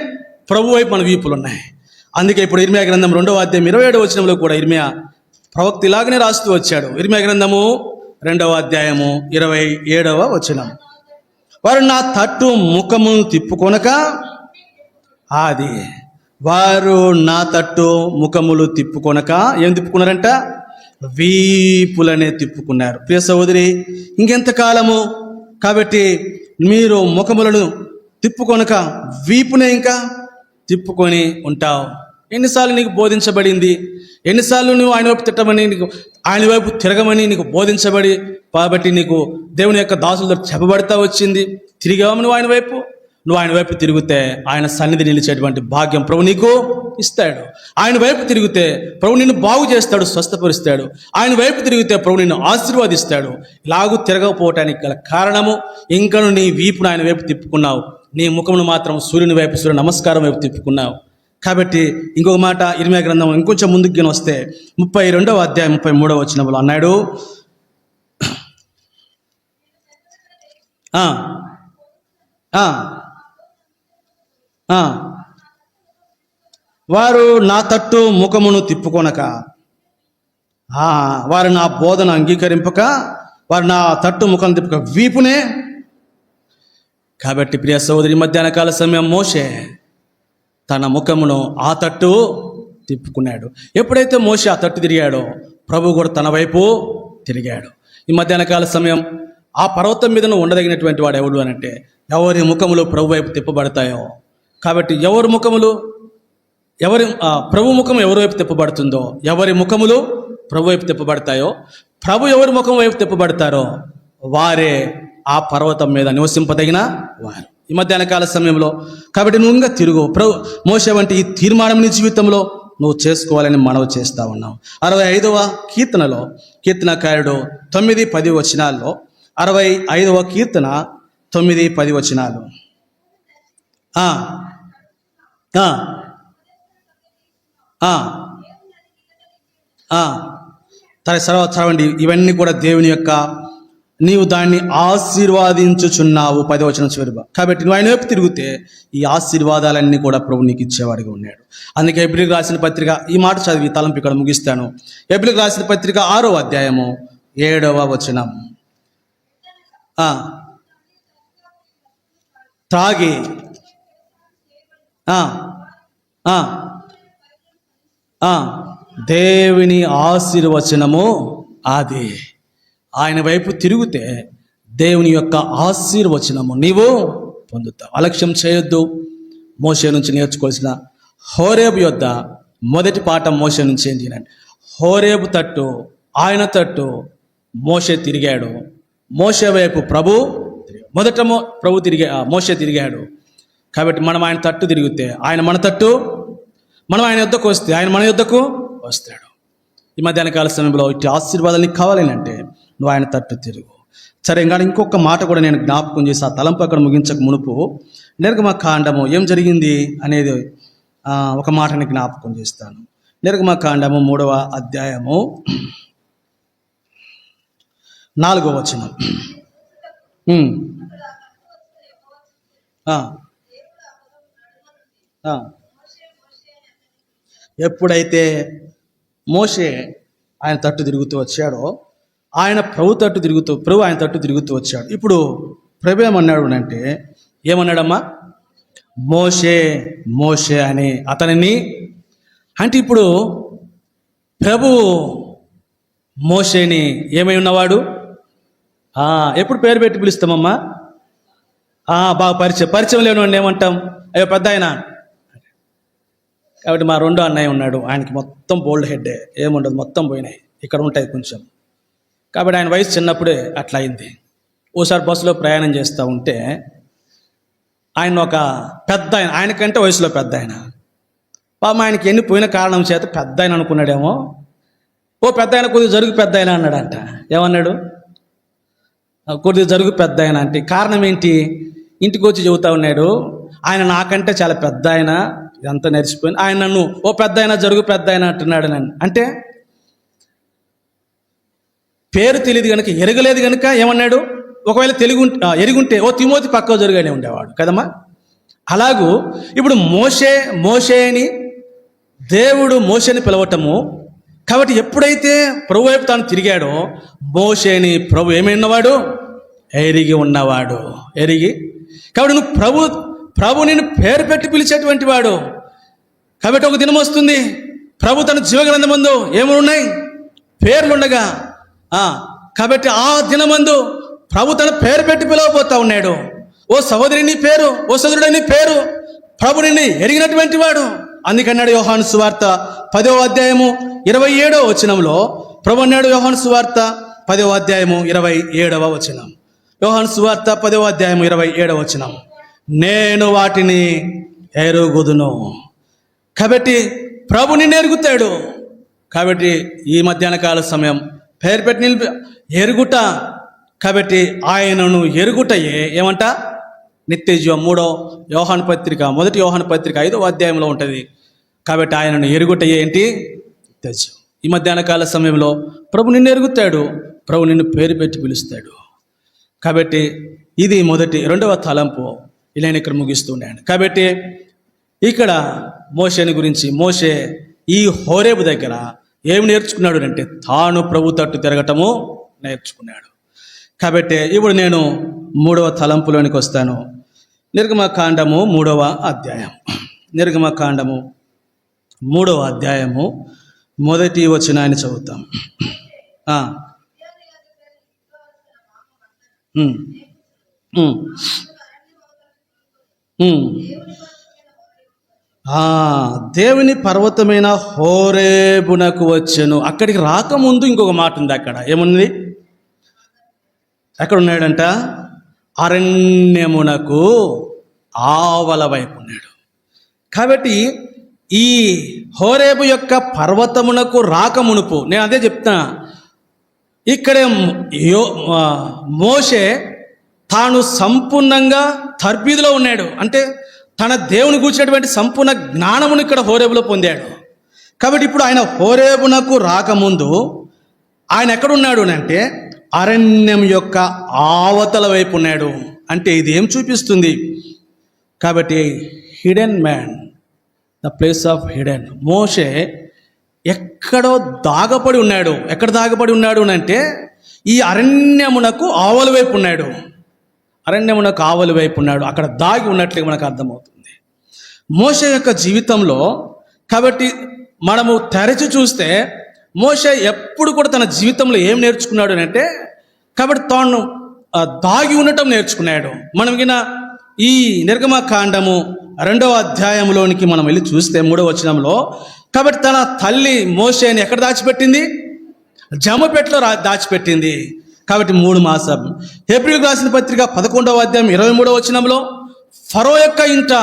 ప్రభు వైపు మన వీపులు ఉన్నాయి. అందుకే ఇప్పుడు ఇర్మియా గ్రంథం 2వ అధ్యాయం 27వ వచనంలో కూడా ఇర్మియా ప్రవక్త ఇలాగనే రాస్తూ వచ్చాడు. ఇర్మియా గ్రంథము 2వ అధ్యాయము 27వ వచనం, వారు నా తట్టు ముఖమును తిప్పుకొనక, అది వారు నా తట్టు ముఖములు తిప్పుకొనక ఏం తిప్పుకున్నారంట, వీపులనే తిప్పుకున్నారు. ప్రియ సహోదరి, ఇంకెంతకాలము? కాబట్టి మీరు ముఖములను తిప్పుకొనక వీపునే ఇంకా తిప్పుకొని ఉంటావు. ఎన్నిసార్లు నీకు బోధించబడింది, ఎన్నిసార్లు నువ్వు ఆయన వైపు తిట్టమని, నీకు ఆయన వైపు తిరగమని నీకు బోధించబడి, కాబట్టి నీకు దేవుని యొక్క దాసులతో చెప్పబడతా వచ్చింది. తిరిగావు నువ్వు ఆయన వైపు. నువ్వు ఆయన వైపు తిరిగితే ఆయన సన్నిధి నిలిచేటువంటి భాగ్యం ప్రభు నీకు ఇస్తాడు. ఆయన వైపు తిరిగితే ప్రభు నిన్ను బాగు చేస్తాడు, స్వస్థపరుస్తాడు. ఆయన వైపు తిరిగితే ప్రభు నిన్ను ఆశీర్వదిస్తాడు. ఇలాగూ తిరగకపోవటానికి గల కారణము, ఇంకను నీ వీపును ఆయన వైపు తిప్పుకున్నావు, నీ ముఖమును మాత్రం సూర్యుని వైపు, సూర్య నమస్కారం వైపు తిప్పుకున్నావు. కాబట్టి ఇంకొక మాట, ఇర్మియా గ్రంథం ఇంకొంచెం ముందుకు వస్తే 32వ అధ్యాయం 33వ వచనంలో అన్నాడు, వారు నా తట్టు ముఖమును తిప్పుకొనక, వారు నా బోధన అంగీకరింపక, వారు నా తట్టు ముఖం తిప్పుక వీపునే. కాబట్టి ప్రియ సహోదరి, మధ్యాహ్న కాల సమయం మోషే తన ముఖమును ఆ తట్టు తిప్పుకున్నాడు. ఎప్పుడైతే మోషే ఆ తట్టు తిరిగాడో, ప్రభు కూడా తన వైపు తిరిగాడు. ఈ మధ్యాహ్న కాల సమయం ఆ పర్వతం మీద ఉండదగినటువంటి వాడు ఎవడు అనంటే, ఎవరి ముఖములు ప్రభు వైపు తిప్పబడతాయో. కాబట్టి ప్రభు ముఖం ఎవరి వైపు తిప్పబడుతుందో, ఎవరి ముఖములు ప్రభు వైపు తిప్పబడతాయో, ప్రభు ఎవరి ముఖం వైపు తిప్పబడతారో వారే ఆ పర్వతం మీద నివసింపదగిన వారు ఈ మధ్యాహ్న కాల సమయంలో. కాబట్టి నువ్వు ఇంకా తిరుగు. మోషే వంటి ఈ తీర్మానం నీ జీవితంలో నువ్వు చేసుకోవాలని మనవి చేస్తా ఉన్నావు. 65వ కీర్తనలో కీర్తనకారుడు 9-10 వచనాల్లో, 65వ కీర్తన 9-10 వచనాలు. చదవండి. ఇవన్నీ కూడా దేవుని యొక్క, నీవు దాన్ని ఆశీర్వాదించుచున్నావు, 10వ వచనం చివరిగా. కాబట్టి నువ్వు ఆయన వైపు తిరిగితే ఈ ఆశీర్వాదాలన్నీ కూడా ప్రభు నీకు ఇచ్చేవాడిగా ఉన్నాడు. అందుకే హెబ్రీయులకు రాసిన పత్రిక, ఈ మాట చదివి తలంపు ఇక్కడ ముగిస్తాను. హెబ్రీయులకు రాసిన పత్రిక 6వ అధ్యాయము 7వ వచనం, త్రాగి దేవుని ఆశీర్వచనము అది. ఆయన వైపు తిరిగితే దేవుని యొక్క ఆశీర్వచనము నీవు పొందుతావు. అలక్ష్యం చేయొద్దు. మోషే నుంచి నేర్చుకోవాల్సిన హోరేబు యొద్ద మొదటి పాఠం మోషే నుంచి ఏంటి అంటే, హోరేబు తట్టు, ఆయన తట్టు మోషే తిరిగాడు. మోషే వైపు ప్రభు మొదట మోషే తిరిగాడు. కాబట్టి మనం ఆయన తట్టు తిరిగితే ఆయన మన తట్టు, మనం ఆయన యొద్దకు వస్తే ఆయన మన యొద్దకు వస్తాడు. ఈ మధ్యాహ్న కాల సమయంలో ఇటు ఆశీర్వాదాలు నీకు కావాలని అంటే నువ్వు ఆయన తట్టు తిరుగు. సరే, ఇంకా ఇంకొక మాట కూడా నేను జ్ఞాపకం చేసి ఆ తలంపు అక్కడ ముగించక మునుపు నిర్గమకాండము ఏం జరిగింది అనేది ఒక మాటని జ్ఞాపకం చేస్తాను. నిర్గమకాండము 3వ అధ్యాయము 4వ వచనం. ఎప్పుడైతే మోషే ఆయన తట్టు తిరుగుతూ వచ్చాడో, ఆయన ప్రభు ఆయన తట్టు తిరుగుతూ వచ్చాడు. ఇప్పుడు ప్రభు ఏమన్నాడు అంటే, ఏమన్నాడమ్మా, మోషే మోషే అని అతనిని అంటే, ఇప్పుడు ప్రభు మోషేని ఏమై ఉన్నవాడు, ఎప్పుడు పేరు పెట్టి పిలుస్తామమ్మా, బాగా పరిచయం లేని వాడిని ఏమంటాం? అయ్యో పెద్ద ఆయన. కాబట్టి మా రెండో అన్నయ్య ఉన్నాడు, ఆయనకి మొత్తం బోల్డ్ హెడ్డే, ఏముండదు, మొత్తం పోయినాయి, ఇక్కడ ఉంటాయి కొంచెం. కాబట్టి ఆయన వయసు చిన్నప్పుడే అట్లా అయింది. ఓసారి బస్సులో ప్రయాణం చేస్తూ ఉంటే ఆయన ఒక పెద్ద ఆయన, ఆయనకంటే వయసులో పెద్ద ఆయన, పాపం ఆయనకి ఎన్ని పోయిన కారణం చేత పెద్ద ఆయన అనుకున్నాడేమో. ఓ పెద్ద ఆయన కొద్దిగా జరుగు పెద్ద ఆయన అన్నాడంట. ఏమన్నాడు? కొద్దిగా జరుగు పెద్ద ఆయన అంటే కారణం ఏంటి? ఇంటికి వచ్చి చెబుతా ఉన్నాడు, ఆయన నాకంటే చాలా పెద్ద ఆయన, ఇదంతా నేర్చిపోయింది, ఆయన నన్ను ఓ పెద్ద ఆయన జరుగు పెద్ద ఆయన అంటున్నాడు నన్ను. అంటే పేరు తెలియదు కనుక, ఎరగలేదు కనుక ఏమన్నాడు? ఒకవేళ ఎరుగుంటే ఓ తిమోతి పక్క జరుగానే ఉండేవాడు కదమ్మా. అలాగూ ఇప్పుడు మోషే అని దేవుడు మోషేని పిలవటము. కాబట్టి ఎప్పుడైతే ప్రభు వైపు తాను తిరిగాడో మోషేని ప్రభు ఏమైనవాడు? ఎరిగి ఉన్నవాడు. కాబట్టి నువ్వు ప్రభు నిన్ను పేరు పెట్టి పిలిచేటువంటి వాడు. కాబట్టి ఒక దినం వస్తుంది, ప్రభు తన జీవగ్రంథమందు ఏమున్నాయి? పేర్లుండగా. కాబట్టి ఆ దినమందు ప్రభు తన పేరు పెట్టి పిలవబోతా ఉన్నాడు. ఓ సహోదరి నీ పేరు, ఓ సోదరుడు నీ పేరు, ప్రభు నిన్ను ఎరిగినటువంటి వాడు. అందుకన్నాడు యోహాను సువార్త 10వ అధ్యాయము 27వ వచనంలో ప్రభు అన్నాడు. యోహాను సువార్త 10వ అధ్యాయము 27వ వచనం. యోహాను సువార్త 10వ అధ్యాయము 27వ వచనం, నేను వాటిని ఎరుగుదును. కాబట్టి ప్రభు నిన్ను ఎరుగుతాడు. కాబట్టి ఈ మధ్యాహ్న కాల సమయం పేరు పెట్టి ఎరుగుట. కాబట్టి ఆయనను ఎరుగుటయే ఏమంట? నిత్య జీవం. 1వ యోహాను పత్రిక 1 యోహాను పత్రిక 5వ అధ్యాయంలో ఉంటుంది. కాబట్టి ఆయనను ఎరుగుటయే ఏంటి? నిత్య జీవం. ఈ మధ్యాహ్న కాల సమయంలో ప్రభు నిన్ను ఎరుగుతాడు, ప్రభు నిన్ను పేరు పెట్టి పిలుస్తాడు. కాబట్టి ఇది రెండవ తలంపు. ఇలా ఇక్కడ ముగిస్తూ ఉన్నాను. కాబట్టి ఇక్కడ మోషేని గురించి, మోషే ఈ హోరేబు దగ్గర ఏమి నేర్చుకున్నాడు అంటే తాను ప్రభు తట్టు తిరగటము నేర్చుకున్నాడు. కాబట్టి ఇప్పుడు నేను 3వ తలంపులోనికి వస్తాను. నిర్గమకాండము 3వ అధ్యాయం. నిర్గమకాండము 3వ అధ్యాయము 1వ వచనాన్ని చదువుతాం. దేవుని పర్వతమైన హోరేబునకు వచ్చెను. అక్కడికి రాకముందు ఇంకొక మాట ఉంది. అక్కడ ఏముంది? ఎక్కడ ఉన్నాడంట? అరణ్యమునకు ఆవల వైపు ఉన్నాడు. కాబట్టి ఈ హోరేబు యొక్క పర్వతమునకు రాకమునుపు, నేను అదే చెప్తున్నా, ఇక్కడే మోషే తాను సంపూర్ణంగా తర్బీదులో ఉన్నాడు. అంటే తన దేవుని కూర్చున్నటువంటి సంపూర్ణ జ్ఞానమును ఇక్కడ హోరేబులో పొందాడు. కాబట్టి ఇప్పుడు ఆయన హోరేబునకు రాకముందు ఆయన ఎక్కడున్నాడు అంటే అరణ్యం యొక్క ఆవతల వైపు ఉన్నాడు. అంటే ఇది ఏం చూపిస్తుంది? కాబట్టి hidden man, the place of hidden. మోషే ఎక్కడో దాగపడి ఉన్నాడు. ఎక్కడ దాగపడి ఉన్నాడు అంటే ఈ అరణ్యమునకు ఆవల వైపు ఉన్నాడు. అరణ్యమునకు ఆవలి వైపు ఉన్నాడు. అక్కడ దాగి ఉన్నట్లుగా మనకు అర్థమవుతుంది మోషే యొక్క జీవితంలో. కాబట్టి మనము తెరచి చూస్తే మోషే ఎప్పుడు కూడా తన జీవితంలో ఏం నేర్చుకున్నాడు అంటే, కాబట్టి తాను దాగి ఉండటం నేర్చుకున్నాడు. మనం గిన ఈ నిర్గమకాండము 2వ అధ్యాయంలోనికి మనం వెళ్ళి చూస్తే 3వ వచనంలో, కాబట్టి తన తల్లి మోషేని ఎక్కడ దాచిపెట్టింది? జమపెట్లో దాచిపెట్టింది. కాబట్టి 3 మాసం. హెబ్రీయులకు రాసిన పత్రిక 11వ అధ్యాయం 23వ వచనంలో ఫరో యొక్క ఇంట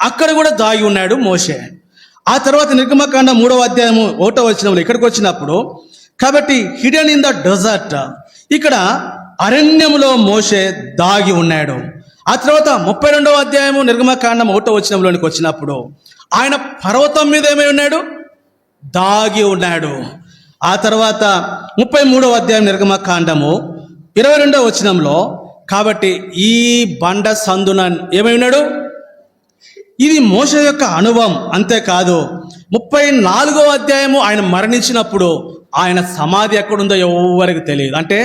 అక్కడ కూడా దాగి ఉన్నాడు మోషే. ఆ తర్వాత నిర్గమకాండ 3వ అధ్యాయము 1వ వచనంలో ఇక్కడికి వచ్చినప్పుడు, కాబట్టి హిడెన్ ఇన్ ద డెజర్ట్, ఇక్కడ అరణ్యములో మోషే దాగి ఉన్నాడు. ఆ తర్వాత 32వ అధ్యాయము నిర్గమకాండం 1వ వచనంలోనికి వచ్చినప్పుడు ఆయన పర్వతం మీద ఏమై ఉన్నాడు? దాగి ఉన్నాడు. ఆ తర్వాత 33వ అధ్యాయం నిర్గమకాండము 22వ వచనంలో, కాబట్టి ఈ బండ సందున ఏమై ఉన్నాడు? ఇది మోషే యొక్క అనుభవం. అంతేకాదు 34వ అధ్యాయము ఆయన మరణించినప్పుడు ఆయన సమాధి ఎక్కడుందో ఎవరికి తెలియదు. అంటే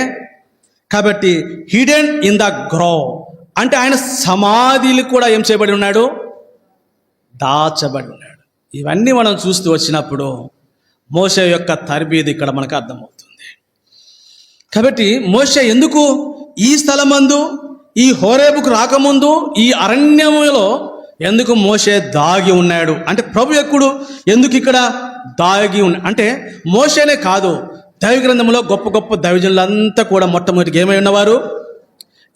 కాబట్టి హిడెన్ ఇన్ ద గ్రోవ్, అంటే ఆయన సమాధిలు కూడా ఏం చేయబడి ఉన్నాడు? దాచబడి ఉన్నాడు. ఇవన్నీ మనం చూస్తూ వచ్చినప్పుడు మోషే యొక్క తర్బీదు ఇక్కడ మనకు అర్థమవుతుంది. కాబట్టి మోషే ఎందుకు ఈ స్థలమందు ఈ హోరేబుకు రాకముందు ఈ అరణ్యములో ఎందుకు మోషే దాగి ఉన్నాడు అంటే ప్రభు ఎక్కుడు ఎందుకు ఇక్కడ దాగి అంటే మోషేనే కాదు, దైవ గ్రంథంలో గొప్ప గొప్ప దైవజనులంతా కూడా మొట్టమొదటిగా ఏమై ఉన్నవారు?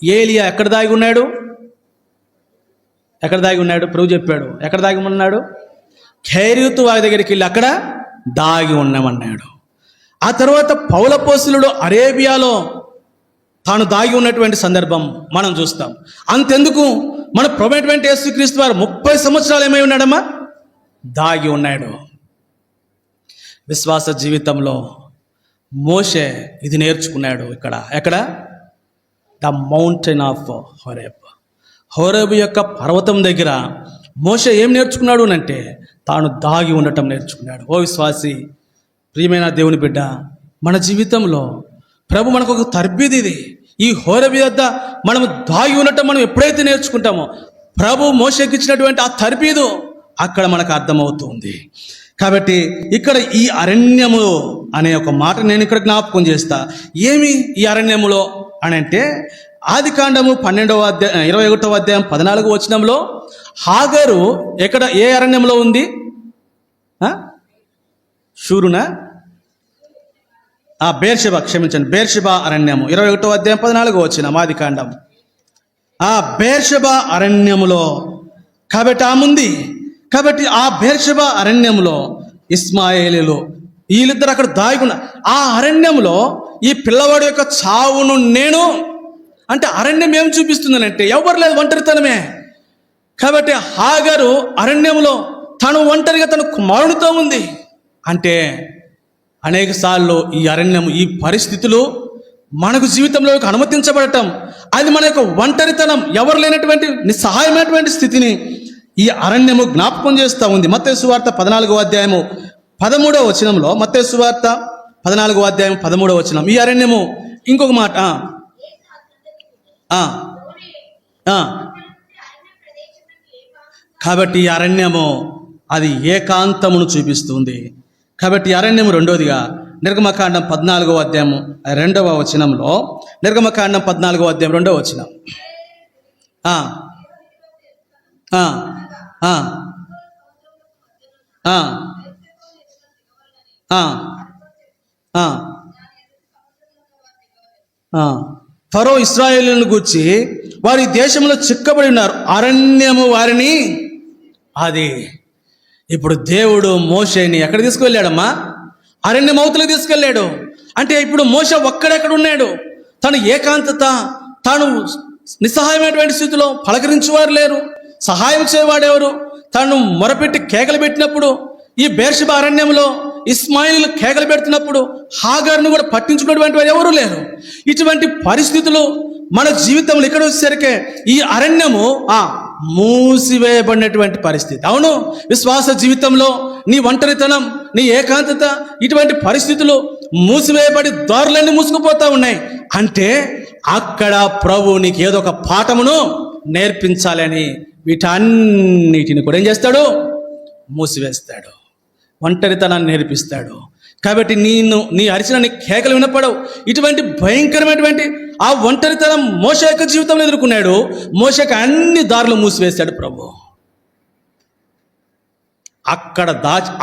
ఏలియా ఎక్కడ దాగి ఉన్నాడు? ఎక్కడ దాగి ఉన్నాడు? ప్రభు చెప్పాడు ఎక్కడ దాగి ఉన్నాడు? ఖైరీతు వారి దగ్గరికి వెళ్ళి అక్కడ దాగి ఉన్నామన్నాడు. ఆ తర్వాత పౌలపోస్తులుడు అరేబియాలో తాను దాగి ఉన్నటువంటి సందర్భం మనం చూస్తాం. అంతెందుకు మన ప్రభువైన యేసుక్రీస్తు వారు 30 సంవత్సరాలు ఏమై ఉన్నాడమ్మా? దాగి ఉన్నాడు. విశ్వాస జీవితంలో మోషే ఇది నేర్చుకున్నాడు. ఎక్కడ? The mountain of Horeb. Horeb యొక్క పర్వతం దగ్గర మోషే ఏం నేర్చుకున్నాడు అంటే తాను దాగి ఉండటం నేర్చుకున్నాడు. ఓ విశ్వాసి, ప్రియమైన దేవుని బిడ్డ, మన జీవితంలో ప్రభు మనకు ఒక తర్బీదు ఇది. ఈ హోరేబు వద్ద మనం దాగి ఉండటం మనం ఎప్పుడైతే నేర్చుకుంటామో ప్రభు మోషేకి ఇచ్చినటువంటి ఆ తర్బీదు అక్కడ మనకు అర్థమవుతుంది. కాబట్టి ఇక్కడ ఈ అరణ్యము అనే ఒక మాట నేను ఇక్కడ జ్ఞాపకం చేస్తా. ఏమి ఈ అరణ్యములో అని అంటే ఆదికాండము 12వ అధ్యాయం 21వ అధ్యాయం 14వ వచనంలో హాగరు ఎక్కడ ఏ అరణ్యంలో ఉంది? షూరునా? బేర్షెబా, క్షమించండి, బేర్షెబా అరణ్యము 21వ అధ్యాయం 14వ వచనం ఆదికాండం. బేర్షెబా అరణ్యములో కాబట్టి ఆముంది. కాబట్టి ఆ బేర్షెబా అరణ్యంలో ఇస్మాయేలీలు వీళ్ళిద్దరు అక్కడ దాగున్న ఆ అరణ్యంలో ఈ పిల్లవాడి యొక్క చావును నేను అంటే అరణ్యం ఏం చూపిస్తుందనంటే ఎవరు లేదు, ఒంటరితనమే. కాబట్టి హాగరు అరణ్యంలో తను ఒంటరిగా తన కుమారునితో ఉంది. అంటే అనేక సార్లు ఈ అరణ్యం ఈ పరిస్థితులు మనకు జీవితంలో అనుమతించబడటం అది మన యొక్క ఒంటరితనం, ఎవరు లేనటువంటి నిస్సహాయమైనటువంటి స్థితిని ఈ అరణ్యము జ్ఞాపకం చేస్తూ ఉంది. మత్తయి సువార్త 14వ అధ్యాయము 13వ వచనంలో, మత్తయి సువార్త 14వ అధ్యాయం 13వ వచనం, ఈ అరణ్యము ఇంకొక మాట కాబట్టి ఈ అరణ్యము అది ఏకాంతమును చూపిస్తుంది. కాబట్టి అరణ్యము రెండోదిగా నిర్గమకాండం 14వ అధ్యాయము 2వ వచనంలో, నిర్గమకాండం 14వ అధ్యాయం 2వ వచనం, ఫరో ఇశ్రాయేలును గూర్చి వారి దేశంలో చిక్కబడి ఉన్నారు, అరణ్యము వారిని అది. ఇప్పుడు దేవుడు మోషేని ఎక్కడ తీసుకువెళ్ళాడమ్మా? అరణ్యమౌతులకు తీసుకెళ్ళాడు. అంటే ఇప్పుడు మోషే ఒక్కడెక్కడ ఉన్నాడు? తను ఏకాంతత, తాను నిస్సహాయమైనటువంటి స్థితిలో, పలకరించేవారు లేరు, సహాయం చేయవాడెవరు? తను మొరపెట్టి కేకలు పెట్టినప్పుడు ఈ బేర్షెబా అరణ్యంలో ఇస్మాయిల్ కేకలు పెడుతున్నప్పుడు హాగర్ను కూడా పట్టించుకున్నటువంటి వారు ఎవరు లేరు. ఇటువంటి పరిస్థితులు మన జీవితంలో ఇక్కడ వచ్చేసరికే ఈ అరణ్యము మూసివేయబడినటువంటి పరిస్థితి. అవును, విశ్వాస జీవితంలో నీ ఒంటరితనం, నీ ఏకాంతత, ఇటువంటి పరిస్థితులు మూసివేయబడి దారులన్నీ మూసుకుపోతా ఉన్నాయి. అంటే అక్కడ ప్రభు నీకు ఏదో ఒక పాఠమును నేర్పించాలని వీటన్నిటిని కూడా ఏం చేస్తాడు? మూసివేస్తాడు, ఒంటరితనాన్ని నేర్పిస్తాడు. కాబట్టి నీ అరిచిన నీ కేకలు వినపడవు. ఇటువంటి భయంకరమైనటువంటి ఆ ఒంటరితనం మోషే యొక్క జీవితంలో ఎదుర్కొన్నాడు. మోషేకి అన్ని దారులు మూసివేశాడు ప్రభు. అక్కడ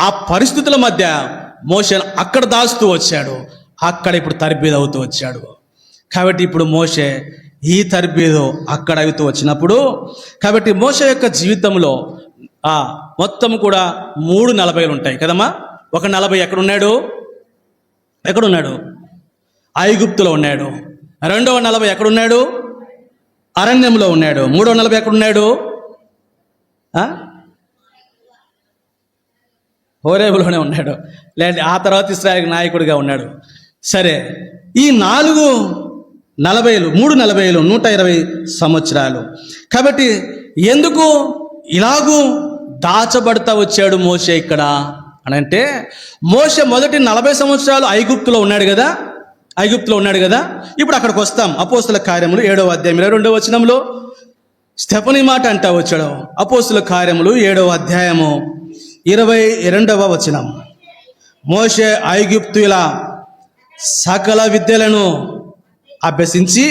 ఆ పరిస్థితుల మధ్య మోషేను అక్కడ దాచుతూ వచ్చాడు, అక్కడ ఇప్పుడు తర్బీదు అవుతూ వచ్చాడు. కాబట్టి ఇప్పుడు మోషే ఈ తర్బీదు అక్కడ అవుతూ వచ్చినప్పుడు, కాబట్టి మోషే యొక్క జీవితంలో మొత్తం కూడా 3 40 ఉంటాయి కదమ్మా. ఒక 40 ఎక్కడున్నాడు? ఐగుప్తులో ఉన్నాడు. రెండవ 40 ఎక్కడున్నాడు? అరణ్యంలో ఉన్నాడు. 3వ 40 ఎక్కడున్నాడు? హోరేబులోనే ఉన్నాడు. లేదంటే ఆ తర్వాత ఇశ్రాయేలు నాయకుడిగా ఉన్నాడు. సరే, ఈ 4 40 3 40 120 సంవత్సరాలు. కాబట్టి ఎందుకు ఇలాగూ దాచబడతా వచ్చాడు మోషే ఇక్కడ అని అంటే, మోషే మొదటి 40 సంవత్సరాలు ఐగుప్తులో ఉన్నాడు కదా. ఇప్పుడు అక్కడికి వస్తాం. అపోస్తుల కార్యములు 7వ అధ్యాయం 22వ వచనంలో స్తెఫనీ మాట అంటా వచ్చాడు. అపోస్తుల కార్యములు 7వ అధ్యాయము 22వ వచనం, మోషే ఐగుప్తుల సకల విద్యలను అభ్యసించి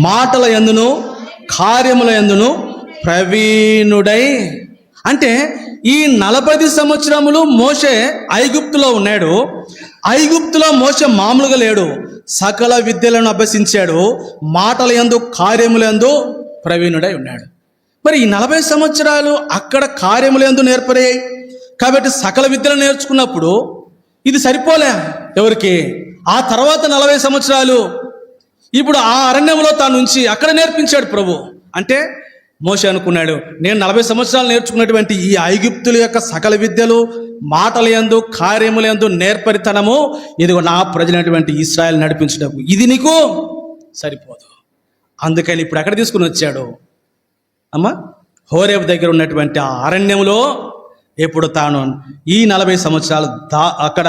మాటల యందును కార్యముల యందును ప్రవీణుడై. అంటే ఈ 40 సంవత్సరములు మోషే ఐగుప్తులో ఉన్నాడు. ఐగుప్తులో మోషే మామూలుగా లేడు, సకల విద్యలను అభ్యసించాడు, మాటల యందు కార్యముల యందు ప్రవీణుడై ఉన్నాడు. మరి ఈ 40 సంవత్సరాలు అక్కడ కార్యముల యందు నేర్పరయ్యాయి కాబట్టి సకల విద్యలు నేర్చుకున్నప్పుడు ఇది సరిపోలే ఎవరికి. ఆ తర్వాత 40 సంవత్సరాలు ఇప్పుడు ఆ అరణ్యంలో తాను ఉంచి అక్కడ నేర్పించాడు ప్రభు. అంటే మోషే అనుకున్నాడు, నేను 40 సంవత్సరాలు నేర్చుకున్నటువంటి ఈ ఐగుప్తుల యొక్క సకల విద్యలు, మాటల యందు కార్యముల యందు నేర్పరితనము ఇదిగో నా ప్రజలైనటువంటి ఇశ్రాయేలు నడిపించడం, ఇది నీకు సరిపోదు. అందుకని ఇప్పుడు ఎక్కడ తీసుకుని వచ్చాడు అమ్మా? హోరేబు దగ్గర ఉన్నటువంటి ఆ అరణ్యంలో ఎప్పుడు తాను ఈ 40 సంవత్సరాలు అక్కడ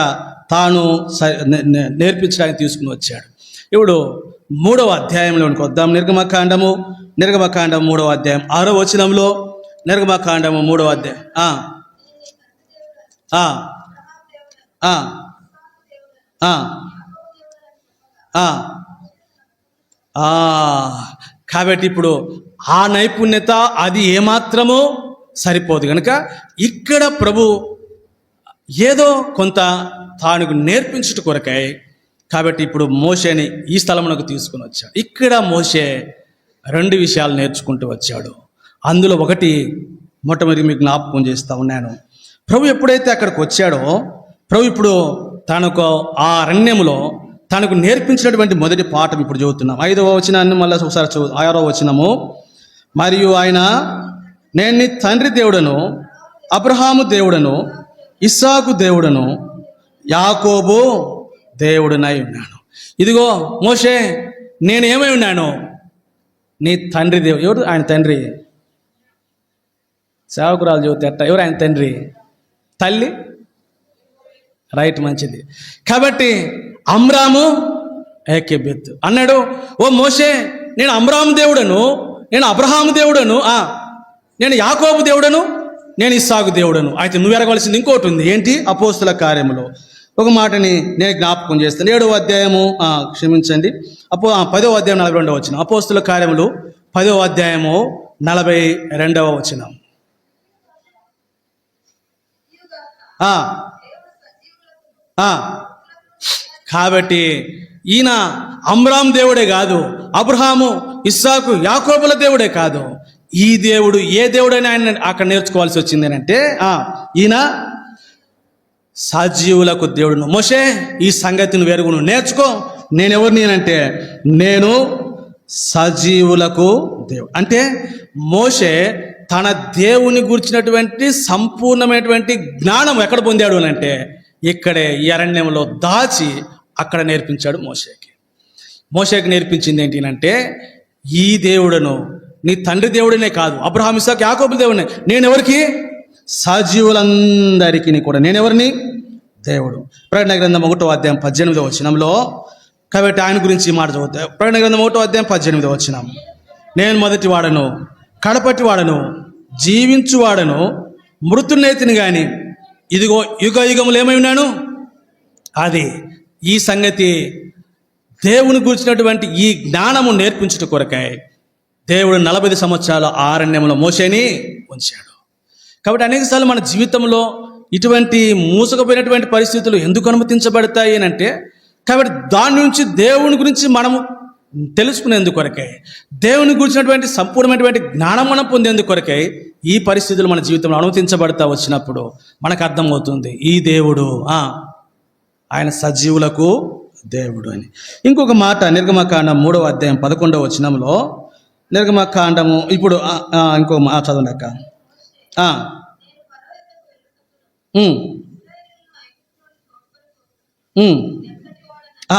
తాను నేర్పించడానికి తీసుకుని వచ్చాడు. ఇప్పుడు 3వ అధ్యాయంలోనికి వద్దాం. నిర్గమకాండము 3వ అధ్యాయం 6వ వచనంలో, నిర్గమకాండము 3వ అధ్యాయం కాబట్టి ఇప్పుడు ఆ నైపుణ్యత అది ఏమాత్రమో సరిపోదు కనుక ఇక్కడ ప్రభు ఏదో కొంత తాను నేర్పించుట కొరకై కాబట్టి ఇప్పుడు మోషేని ఈ స్థలమునకు తీసుకుని వచ్చాడు. ఇక్కడ మోషే 2 విషయాలు నేర్చుకుంటూ వచ్చాడు. అందులో ఒకటి మొట్టమొదటి మీకు జ్ఞాపకం చేస్తూ ఉన్నాను. ప్రభు ఎప్పుడైతే అక్కడికి వచ్చాడో, ప్రభు ఇప్పుడు తనకు ఆ అరణ్యములో తనకు నేర్పించినటువంటి మొదటి పాఠం ఇప్పుడు చదువుతున్నాం. 5వ వచనాన్ని మళ్ళీ ఒకసారి 6వ వచనము. మరియు ఆయన, నేను నీ తండ్రి దేవుడను, అబ్రహాము దేవుడను, ఇస్సాకు దేవుడను, యాకోబు దేవుడునై ఉన్నాను. ఇదిగో మోషే, నేనేమై ఉన్నాను? నీ తండ్రి దేవుడు. ఎవరు ఆయన తండ్రి? సేవకురాలు చదివితే ఎట్ట? ఎవరు ఆయన తండ్రి? తల్లి. రైట్, మంచిది. కాబట్టి అమ్రాము ఏకెబెత్ అన్నాడు. ఓ మోషే, నేను అమ్రాము దేవుడను, నేను అబ్రహాము దేవుడను, నేను యాకోబు దేవుడను, నేను ఇస్సాకు దేవుడను. అయితే నువ్వు ఎరగవలసింది ఇంకోటి ఉంది. ఏంటి? అపోస్తుల కార్యములో ఒక మాటని నేను జ్ఞాపకం చేస్తాను. 7వ అధ్యాయము క్షమించండి 10వ అధ్యాయం 42వ వచనం. అపోస్తుల కార్యములు 10వ అధ్యాయము 42వ వచనం. కాబట్టి ఈయన అమ్రాం దేవుడే కాదు, అబ్రహాము, ఇస్సాకు, యాకోబుల దేవుడే కాదు, ఈ దేవుడు ఏ దేవుడైనా ఆయన అక్కడ నేర్చుకోవాల్సి వచ్చింది అంటే ఈయన సజీవులకు దేవుడును. మోషే, ఈ సంగతిని వెరుగును నేర్చుకో. నేనెవరిని అంటే నేను సజీవులకు దేవుడు. అంటే మోషే తన దేవుని గురించినటువంటి సంపూర్ణమైనటువంటి జ్ఞానం ఎక్కడ పొందాడు అని అంటే ఇక్కడే ఈ అరణ్యంలో దాచి అక్కడ నేర్పించాడు మోషేకి నేర్పించింది ఏంటి అంటే, ఈ దేవుడను నీ తండ్రి దేవుడినే కాదు, అబ్రహాం, ఇస్సాకు, యాకోబు దేవుడినే. నేనెవరికి? సజీవులందరికీ కూడా నేనెవరిని? దేవుడు. ప్రకటన గ్రంథం 1వ అధ్యాయం 18వ వచనంలో, కాబట్టి ఆయన గురించి ఈ మాట చదువుతా. ప్రకటన గ్రంథం 1వ అధ్యాయం 18వ వచనం. నేను మొదటి వాడను, కడపటి వాడను, జీవించువాడను, మృతున్నైతిని గాని ఇదిగో యుగ యుగములు ఏమై ఉన్నాను. అది ఈ సంగతి దేవుని గురించినటువంటి ఈ జ్ఞానము నేర్పించుట కొరకై దేవుడు 40 సంవత్సరాల అరణ్యంలో మోషేని ఉంచాడు. కాబట్టి అనేకసార్లు మన జీవితంలో ఇటువంటి మూసుకుపోయినటువంటి పరిస్థితులు ఎందుకు అనుమతించబడతాయి అని అంటే, కాబట్టి దాని నుంచి దేవుని గురించి మనము తెలుసుకునేందుకు కొరకై, దేవుని గురించినటువంటి సంపూర్ణమైనటువంటి జ్ఞానం మనం పొందేందుకు కొరకై ఈ పరిస్థితులు మన జీవితంలో అనుమతించబడతా వచ్చినప్పుడు మనకు అర్థమవుతుంది ఈ దేవుడు ఆయన సజీవులకు దేవుడు అని. ఇంకొక మాట నిర్గమకాండం 3వ అధ్యాయం 11వ వచనంలో, నిర్గమకాండము ఇప్పుడు ఇంకొక మాట చదవండి అక్క.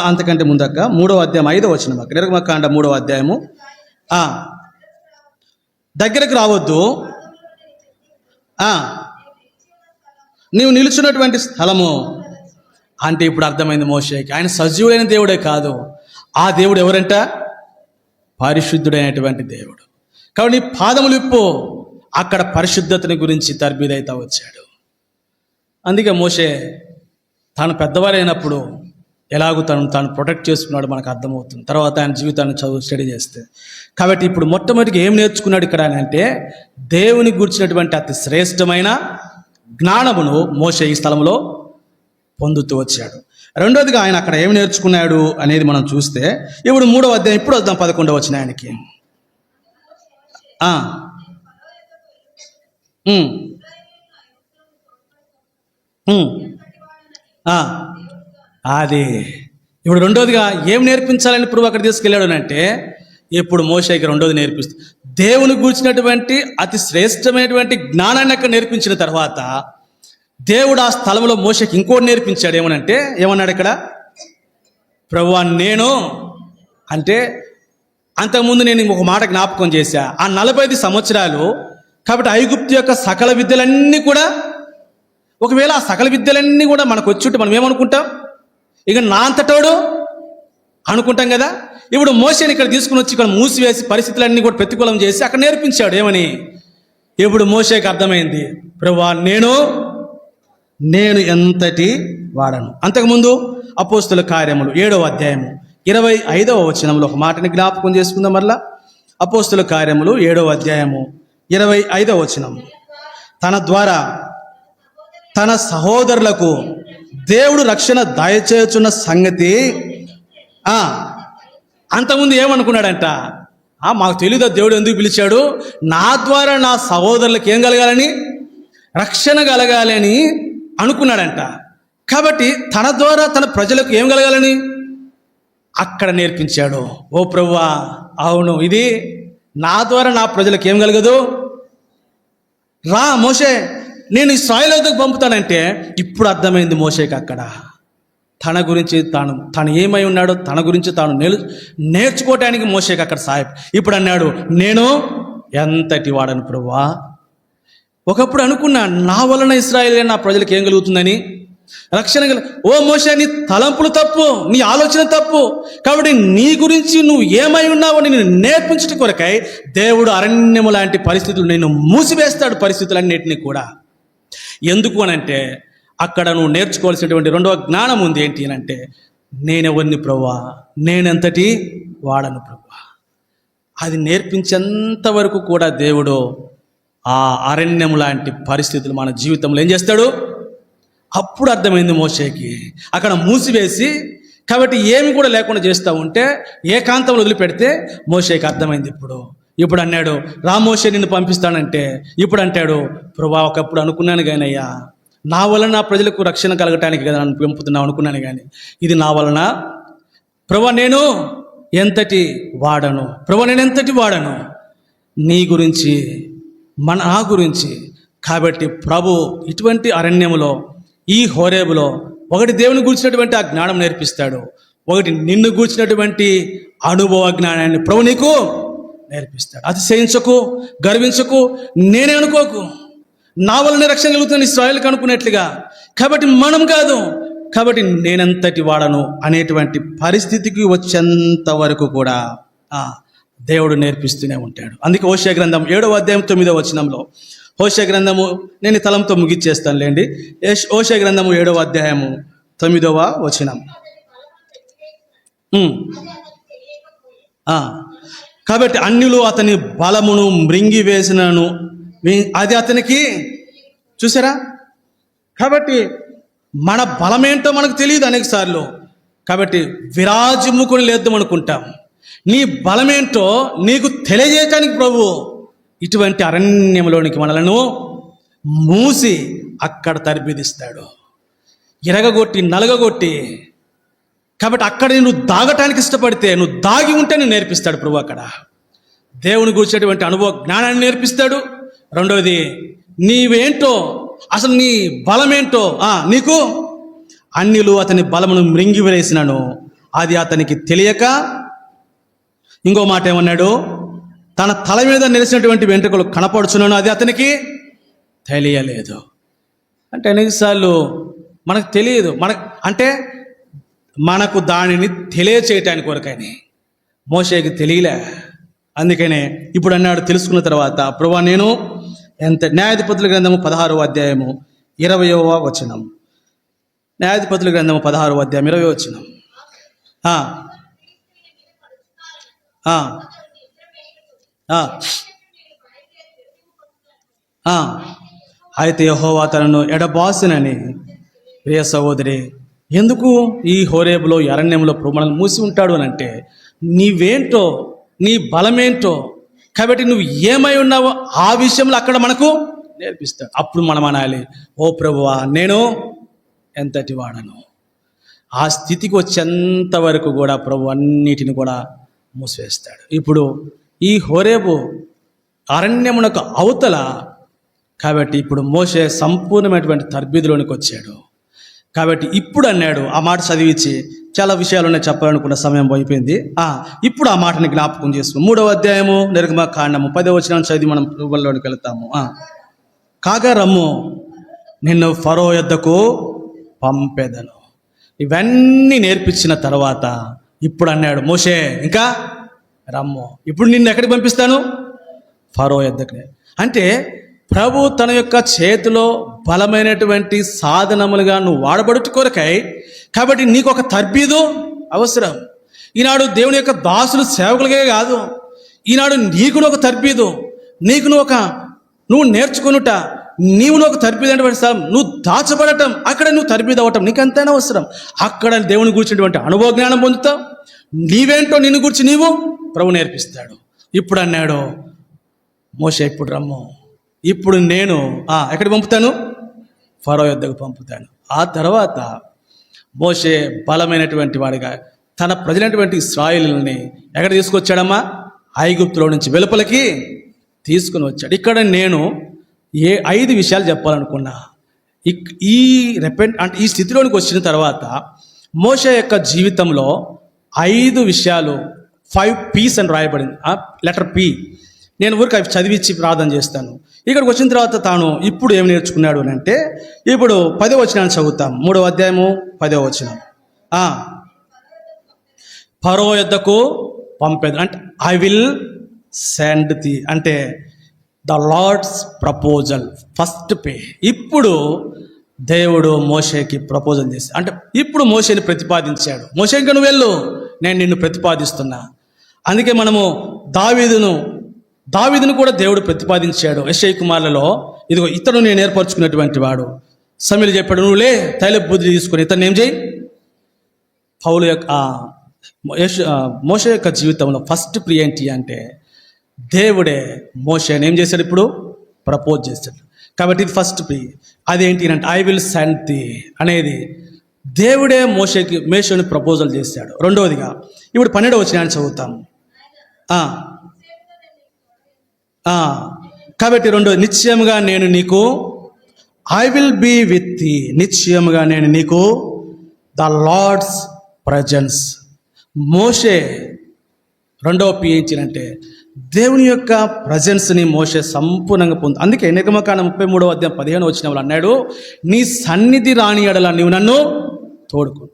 అంతకంటే ముందక్క 3వ అధ్యాయం 5వ వచనం అక్క. నిర్గమకాండ 3వ అధ్యాయము. దగ్గరకు రావద్దు, నీవు నిలుచున్నటువంటి స్థలము అంటే ఇప్పుడు అర్థమైంది మోషేకి. ఆయన సజీవుడైన దేవుడే కాదు, ఆ దేవుడు ఎవరంట? పరిశుద్ధుడైనటువంటి దేవుడు. కాబట్టి నీ పాదములు ఇప్పు, అక్కడ పరిశుద్ధతని గురించి తర్బీదైతా వచ్చాడు. అందుకే మోషే తాను పెద్దవారైనప్పుడు ఎలాగో తాను ప్రొటెక్ట్ చేసుకున్నాడు మనకు అర్థమవుతుంది తర్వాత ఆయన జీవితాన్ని స్టడీ చేస్తే. కాబట్టి ఇప్పుడు మొట్టమొదటిగా ఏం నేర్చుకున్నాడు ఇక్కడ అని అంటే, దేవుని గురించినటువంటి అతి శ్రేష్టమైన జ్ఞానమును మోషే ఈ స్థలంలో పొందుతూ వచ్చాడు. రెండోదిగా ఆయన అక్కడ ఏమి నేర్చుకున్నాడు అనేది మనం చూస్తే, ఇప్పుడు 3వ అధ్యాయం, ఇప్పుడు వద్దాం 11వ వచనానికి. అది ఇప్పుడు రెండోదిగా ఏం నేర్పించాలని ఇప్పుడు అక్కడ తీసుకెళ్ళాడు అంటే, ఇప్పుడు మోషేకి రెండోది నేర్పిస్తుంది. దేవుని గురించినటువంటి అతి శ్రేష్టమైనటువంటి జ్ఞానాన్ని అక్కడ నేర్పించిన తర్వాత దేవుడు ఆ స్థలంలో మోషేకి ఇంకోటి నేర్పించాడు. ఏమనంటే, ఏమన్నాడు ఇక్కడ, ప్రభువా నేను అంటే అంతకుముందు నేను ఒక మాట జ్ఞాపకం చేశా, ఆ 45 సంవత్సరాలు కాబట్టి ఐగుప్తు యొక్క సకల విద్యలన్నీ కూడా, ఒకవేళ ఆ సకల విద్యలన్నీ కూడా మనకు వచ్చుంటే మనం ఏమనుకుంటాం, ఇక నా అంతటోడు అనుకుంటాం కదా. ఇప్పుడు మోషేని ఇక్కడ తీసుకుని వచ్చి ఇక్కడ మూసివేసి పరిస్థితులన్నీ కూడా ప్రతికూలం చేసి అక్కడ నేర్పించాడు. ఏమని, ఇప్పుడు మోషేకి అర్థమైంది, ప్రభువా నేను ఎంతటి వాడను. అంతకుముందు అపోస్తుల కార్యములు 7వ అధ్యాయము 25వ వచనంలో ఒక మాటని జ్ఞాపకం చేసుకుందాం. మరలా అపోస్తుల కార్యములు 7వ అధ్యాయము 25వ వచనం, తన ద్వారా తన సహోదరులకు దేవుడు రక్షణ దయచేయుచున్న సంగతి అంతకుముందు ఏమనుకున్నాడంట, మాకు తెలియదు దేవుడు ఎందుకు పిలిచాడు, నా ద్వారా నా సహోదరులకు ఏం కలగాలని, రక్షణ కలగాలని అనుకున్నాడంట. కాబట్టి తన ద్వారా తన ప్రజలకు ఏం కలగాలని అక్కడ నేర్పించాడు. ఓ ప్రభువా, అవును, ఇది నా ద్వారా నా ప్రజలకు ఏం కలగదు, రా మోషే నేను ఇశ్రాయేలుకు పంపుతానంటే ఇప్పుడు అర్థమైంది మోషేకి అక్కడ తన గురించి తాను ఏమై ఉన్నాడో తన గురించి తాను నేర్చుకోవటానికి మోషేకి అక్కడ సాయం. ఇప్పుడు అన్నాడు, నేను ఎంతటి వాడను ప్రభువా. ఒకప్పుడు అనుకున్నా నా వలన ఇశ్రాయేలు నా ప్రజలకు ఏం కలుగుతుందని, రక్షణ ఓ మోషే, నీ తలంపులు తప్పు, నీ ఆలోచన తప్పు. కాబట్టి నీ గురించి నువ్వు ఏమై ఉన్నావో నేను నేర్పించడం కొరకై దేవుడు అరణ్యము లాంటి పరిస్థితులు నేను మూసివేస్తాడు, పరిస్థితులన్నింటినీ కూడా. ఎందుకు అనంటే అక్కడ నువ్వు నేర్చుకోవాల్సినటువంటి రెండవ జ్ఞానం ఉంది. ఏంటి అని అంటే, నేనెవరిని ప్రభువా, నేనెంతటి వాడను ప్రభువా. అది నేర్పించేంత వరకు కూడా దేవుడు ఆ అరణ్యం లాంటి పరిస్థితులు మన జీవితంలో ఏం చేస్తాడు, అప్పుడు అర్థమైంది మోషేకి. అక్కడ మూసివేసి కాబట్టి ఏమి కూడా లేకుండా చేస్తూ ఉంటే ఏకాంతంలో వదిలిపెడితే మోషేకి అర్థమైంది. ఇప్పుడు అన్నాడు, రా మోషే నిన్ను పంపిస్తానంటే ఇప్పుడు అంటాడు, ప్రభువా ఒకప్పుడు అనుకున్నాను కానీ అయ్యా, నా వలన నా ప్రజలకు రక్షణ కలగటానికి కదా నన్ను పంపుతున్నావు అనుకున్నాను, కానీ ఇది నా వలన ప్రభువా నేను ఎంతటి వాడను, ప్రభువా నేను ఎంతటి వాడను నీ గురించి నా గురించి. కాబట్టి ప్రభు ఇటువంటి అరణ్యములో ఈ హోరేబులో ఒకటి దేవుని గూర్చినటువంటి ఆ జ్ఞానం నేర్పిస్తాడు, ఒకటి నిన్ను గూర్చినటువంటి అనుభవ జ్ఞానాన్ని ప్రభు నీకు నేర్పిస్తాడు. అతిశయించకు, గర్వించకు, నేనే అనుకోకు, నా వల్లనే రక్షణ కలుగుతుంది ఇశ్రాయేలుకు అనుకునేట్లుగా. కాబట్టి మనం కాదు, కాబట్టి నేనెంతటి వాడను అనేటువంటి పరిస్థితికి వచ్చేంత వరకు కూడా దేవుడు నేర్పిస్తూనే ఉంటాడు. అందుకే హోషేయ గ్రంథం 7వ అధ్యాయం 9వ వచనంలో, హోషేయ గ్రంథము నేను తలంతో ముగిచ్చేస్తాను లేండి. హోషేయ గ్రంథము 7వ అధ్యాయము 9వ వచనం. కాబట్టి అన్యులు అతని బలమును మృంగివేసినను అది అతనికి, చూసారా, కాబట్టి మన బలమేంటో మనకు తెలియదు అనేక సార్లు. కాబట్టి విరాజిమ్ముకొని లేద్దాం అనుకుంటాం. నీ బలమేంటో నీకు తెలియజేయటానికి ప్రభు ఇటువంటి అరణ్యంలోనికి మనలను మూసి అక్కడ తరబిదిస్తాడు, ఇరగగొట్టి నలగగొట్టి. కాబట్టి అక్కడ నువ్వు దాగటానికి ఇష్టపడితే, నువ్వు దాగి ఉంటే నేను నేర్పిస్తాడు ప్రభు. అక్కడ దేవుని గురించేటువంటి అనుభవ జ్ఞానాన్ని నేర్పిస్తాడు. రెండవది నీవేంటో, అసలు నీ బలమేంటో నీకు అన్యులు అతని బలమును మృంగివేసినను అది అతనికి తెలియక, ఇంకో మాట ఏమన్నాడు, తన తల మీద నిలిచినటువంటి వెంట్రుకలు కనపడుచున్నాను అది అతనికి తెలియలేదు. అంటే అనేకసార్లు మనకు తెలియదు, అంటే మనకు దానిని తెలియచేయటానికి కొరకని. మోషేకి తెలియలే, అందుకనే ఇప్పుడు అన్నాడు. తెలుసుకున్న తర్వాత ప్రభువా నేను ఎంత, న్యాయాధిపతుల గ్రంథము 16వ అధ్యాయము 20వ వచనం, న్యాయాధిపతుల గ్రంథము 16వ అధ్యాయం 20వ వచనం. ఆ, ఆ, ఆ, ఆ. అయితే యెహోవా తనను ఎడబాసినని, ప్రియ సహోదరి, ఎందుకు ఈ హోరేబులో ఈ అరణ్యంలో ప్రభు మనల్ని మూసి ఉంటాడు అని అంటే, నీవేంటో, నీ బలమేంటో, కాబట్టి నువ్వు ఏమై ఉన్నావో ఆ విషయంలో అక్కడ మనకు నేర్పిస్తాడు. అప్పుడు మనం అనాలి, ఓ ప్రభువా నేను ఎంతటి వాడను. ఆ స్థితికి వచ్చేంత వరకు కూడా ప్రభు అన్నిటిని కూడా మూసివేస్తాడు. ఇప్పుడు ఈ హోరేబు అరణ్యమునకు అవతల, కాబట్టి ఇప్పుడు మోషే సంపూర్ణమైనటువంటి తర్బీదులోనికి వచ్చాడు. కాబట్టి ఇప్పుడు అన్నాడు, ఆ మాట చదివించి చాలా విషయాలు ఉన్నాయి చెప్పాలనుకున్న సమయం అయిపోయింది. ఇప్పుడు ఆ మాటని జ్ఞాపకం చేసుకుని 3వ అధ్యాయము నిర్గమకాండము 10వ వచనం చదివి మనం ప్రభువులోనికి వెళ్తాము. కాగా రమ్ము, నిన్ను ఫరో యొద్దకు పంపెదను. ఇవన్నీ నేర్పించిన తర్వాత ఇప్పుడు అన్నాడు మోషే, ఇంకా రమ్ము, ఇప్పుడు నిన్ను ఎక్కడికి పంపిస్తాను? ఫరో యొద్దకు. అంటే ప్రభు తన యొక్క చేతిలో బలమైనటువంటి సాధనములుగా నువ్వు వాడబడుట కొరకై, కాబట్టి నీకు ఒక తర్బీదు అవసరం. ఈనాడు దేవుని యొక్క దాసులు సేవకులకే కాదు, ఈనాడు నీకు ఒక తర్బీదు, నీకు నువ్వు నేర్చుకునుట, నీవు ఒక తర్బీదు అంటే నువ్వు దాచబడటం, అక్కడ నువ్వు తర్బీదు అవ్వటం నీకు అంతైనా అవసరం. అక్కడ దేవుని గురించినటువంటి అనుభవ జ్ఞానం పొందుతావు. నీవేంటో నిన్ను గురించి నీవు ప్రభు నేర్పిస్తాడు. ఇప్పుడు అన్నాడు మోషే, ఇప్పుడు రమ్ము, ఇప్పుడు నేను ఎక్కడికి పంపుతాను? ఫరో యొద్దకు పంపుతాను. ఆ తర్వాత మోషే బలమైనటువంటి వాడిగా తన ప్రజలైనటువంటి ఇశ్రాయేలుని ఎక్కడ తీసుకొచ్చాడమ్మా? ఐగుప్తులో నుంచి వెలుపలికి తీసుకుని వచ్చాడు. ఇక్కడ నేను 5 విషయాలు చెప్పాలనుకున్నా. అంటే ఈ స్థితిలోనికి వచ్చిన తర్వాత మోషే యొక్క జీవితంలో 5 విషయాలు, 5 P's అని రాయబడింది. Letter P. నేను ఊరికి అవి చదివించి ప్రార్థన చేస్తాను. ఇక్కడికి వచ్చిన తర్వాత తాను ఇప్పుడు ఏమి నేర్చుకున్నాడు అని అంటే, ఇప్పుడు 10వ వచనాన్ని చదువుతాం. 3వ అధ్యాయము 10వ వచనం. ఫరో యొద్దకు పంపేది అంటే ఐ విల్ సెండ్ ది, అంటే the Lord's proposal, first pay. ఇప్పుడు దేవుడు మోషేకి ప్రపోజల్ చేశాడు. అంటే ఇప్పుడు మోషేని ప్రతిపాదించాడు. మోషే, ఇంకా నువ్వు వెళ్ళు, నేను నిన్ను ప్రతిపాదిస్తున్నా. అందుకే మనము దావీదును కూడా దేవుడు ప్రతిపాదించాడు. యెషయా కుమారులలో, ఇదిగో ఇతను నేను ఏర్పరచుకున్నటువంటి వాడు. సమూయేలు చెప్పాడు, నువ్వులే తైలపు బుద్ధి తీసుకుని ఇతను ఏం చేయి. పౌలు యొక్క మోషే యొక్క జీవితంలో ఫస్ట్ ప్రియ ఏంటి అంటే, దేవుడే మోషేని ఏం చేశాడు? ఇప్పుడు ప్రపోజ్ చేశాడు. కాబట్టి ఇది ఫస్ట్ ప్రి. అదేంటి అంటే ఐ విల్ సెండ్ ది అనేది దేవుడే మోషేని ప్రపోజల్ చేశాడు. రెండవదిగా ఇప్పుడు 12వ వచనాన్ని చదువుతాం. కాబట్టి రెండోది, నిశ్చయముగా నేను నీకు, I will be with the, నిశ్చయముగా నేను నీకు ద లార్డ్స్ ప్రజెన్స్. మోషే రెండవ పి ఏంటంటే దేవుని యొక్క ప్రజెన్స్ని మోషే సంపూర్ణంగా అందుకే నిర్గమకాండం 33వ అధ్యాయం 15వ వచనంలో అన్నాడు, నీ సన్నిధి రాని ఎడల నీవు నన్ను తోడుకో.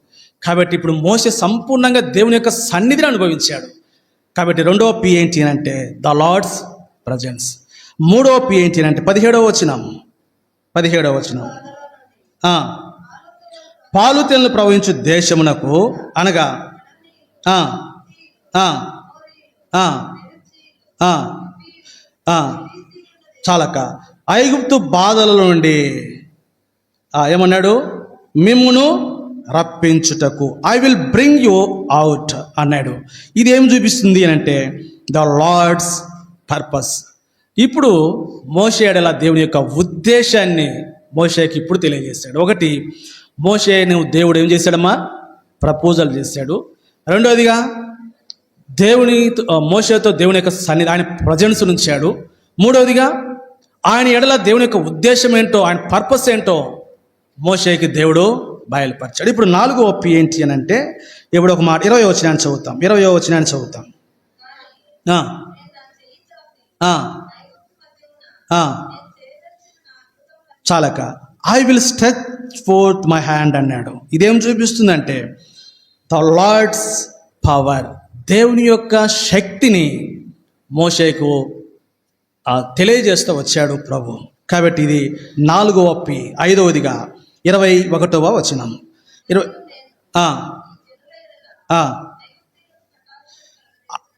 కాబట్టి ఇప్పుడు మోషే సంపూర్ణంగా దేవుని యొక్క సన్నిధిని అనుభవించాడు. కాబట్టి రెండవ పి ఏంటి అంటే ద లార్డ్స్ ప్రజెన్స్. 3వ పి ఏంటి అంటే 17వ వచనం. పాలు తేనెలు ప్రవహించు దేశమునకు అనగా చాలక ఐగుప్తు బాధల నుండి ఏమన్నాడు? మిమ్మును రప్పించుటకు I will bring you out అన్నాడు. ఇది ఏం చూపిస్తుంది అని అంటే ద లార్డ్స్ పర్పస్. ఇప్పుడు మోషే ఎడల దేవుని యొక్క ఉద్దేశాన్ని మోషేకి ఇప్పుడు తెలియజేశాడు. ఒకటి, మోషేను దేవుడు ఏం చేశాడమ్మా? ప్రపోజల్ చేశాడు. రెండవదిగా మోషేతో దేవుని యొక్క సన్నిధి, ఆయన ప్రజెన్స్ ఉంచాడు. మూడవదిగా ఆయన ఎడల దేవుని యొక్క ఉద్దేశం ఏంటో, ఆయన పర్పస్ ఏంటో మోషేకి దేవుడు బయలుపరిచాడు. ఇప్పుడు 4వ ఒప్పి ఏంటి అని అంటే, ఇప్పుడు ఒక మాట 20వ వచనాన్ని చదువుతాం. చాలక I will stretch fourth my hand అన్నాడు. ఇదేం చూపిస్తుందంటే ద లార్డ్స్ పవర్, దేవుని యొక్క శక్తిని మోషేకు తెలియజేస్తూ వచ్చాడు ప్రభు. కాబట్టి ఇది 4వ ఒప్పి. 5వదిగా 21వ వచనం.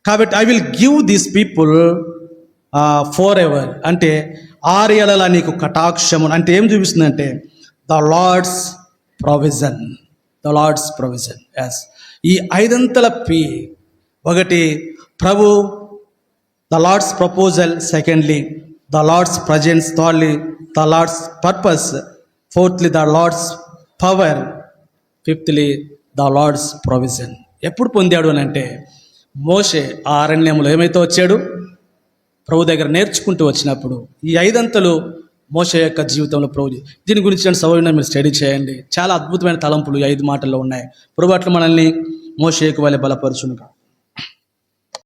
కాబట్టి I will give these people forever అంటే ఆరేళ్ళ నీకు కటాక్షము అంటే ఏం చూపిస్తుందంటే the Lord's provision. The Lord's provision. Yes, ఈ ఐదంతల పి ఒకటి ప్రభు, the Lord's proposal, secondly the Lord's presence, thirdly the Lord's purpose, fourthly the Lord's power, fifthly the Lord's provision. ఎప్పుడు పొందాడు అని అంటే మోషే ఆ అరణ్యంలో ఏమైతే వచ్చాడు, ప్రభు దగ్గర నేర్చుకుంటూ వచ్చినప్పుడు ఈ ఐదంతలు మోషే యొక్క జీవితంలో ప్రభు. దీని గురించి నేను సౌర్యంగా మీరు స్టడీ చేయండి. చాలా అద్భుతమైన తలంపులు ఈ 5 మాటల్లో ఉన్నాయి. ప్రభు అట్లా మనల్ని మోషేకు వలె బలపరచునుగా.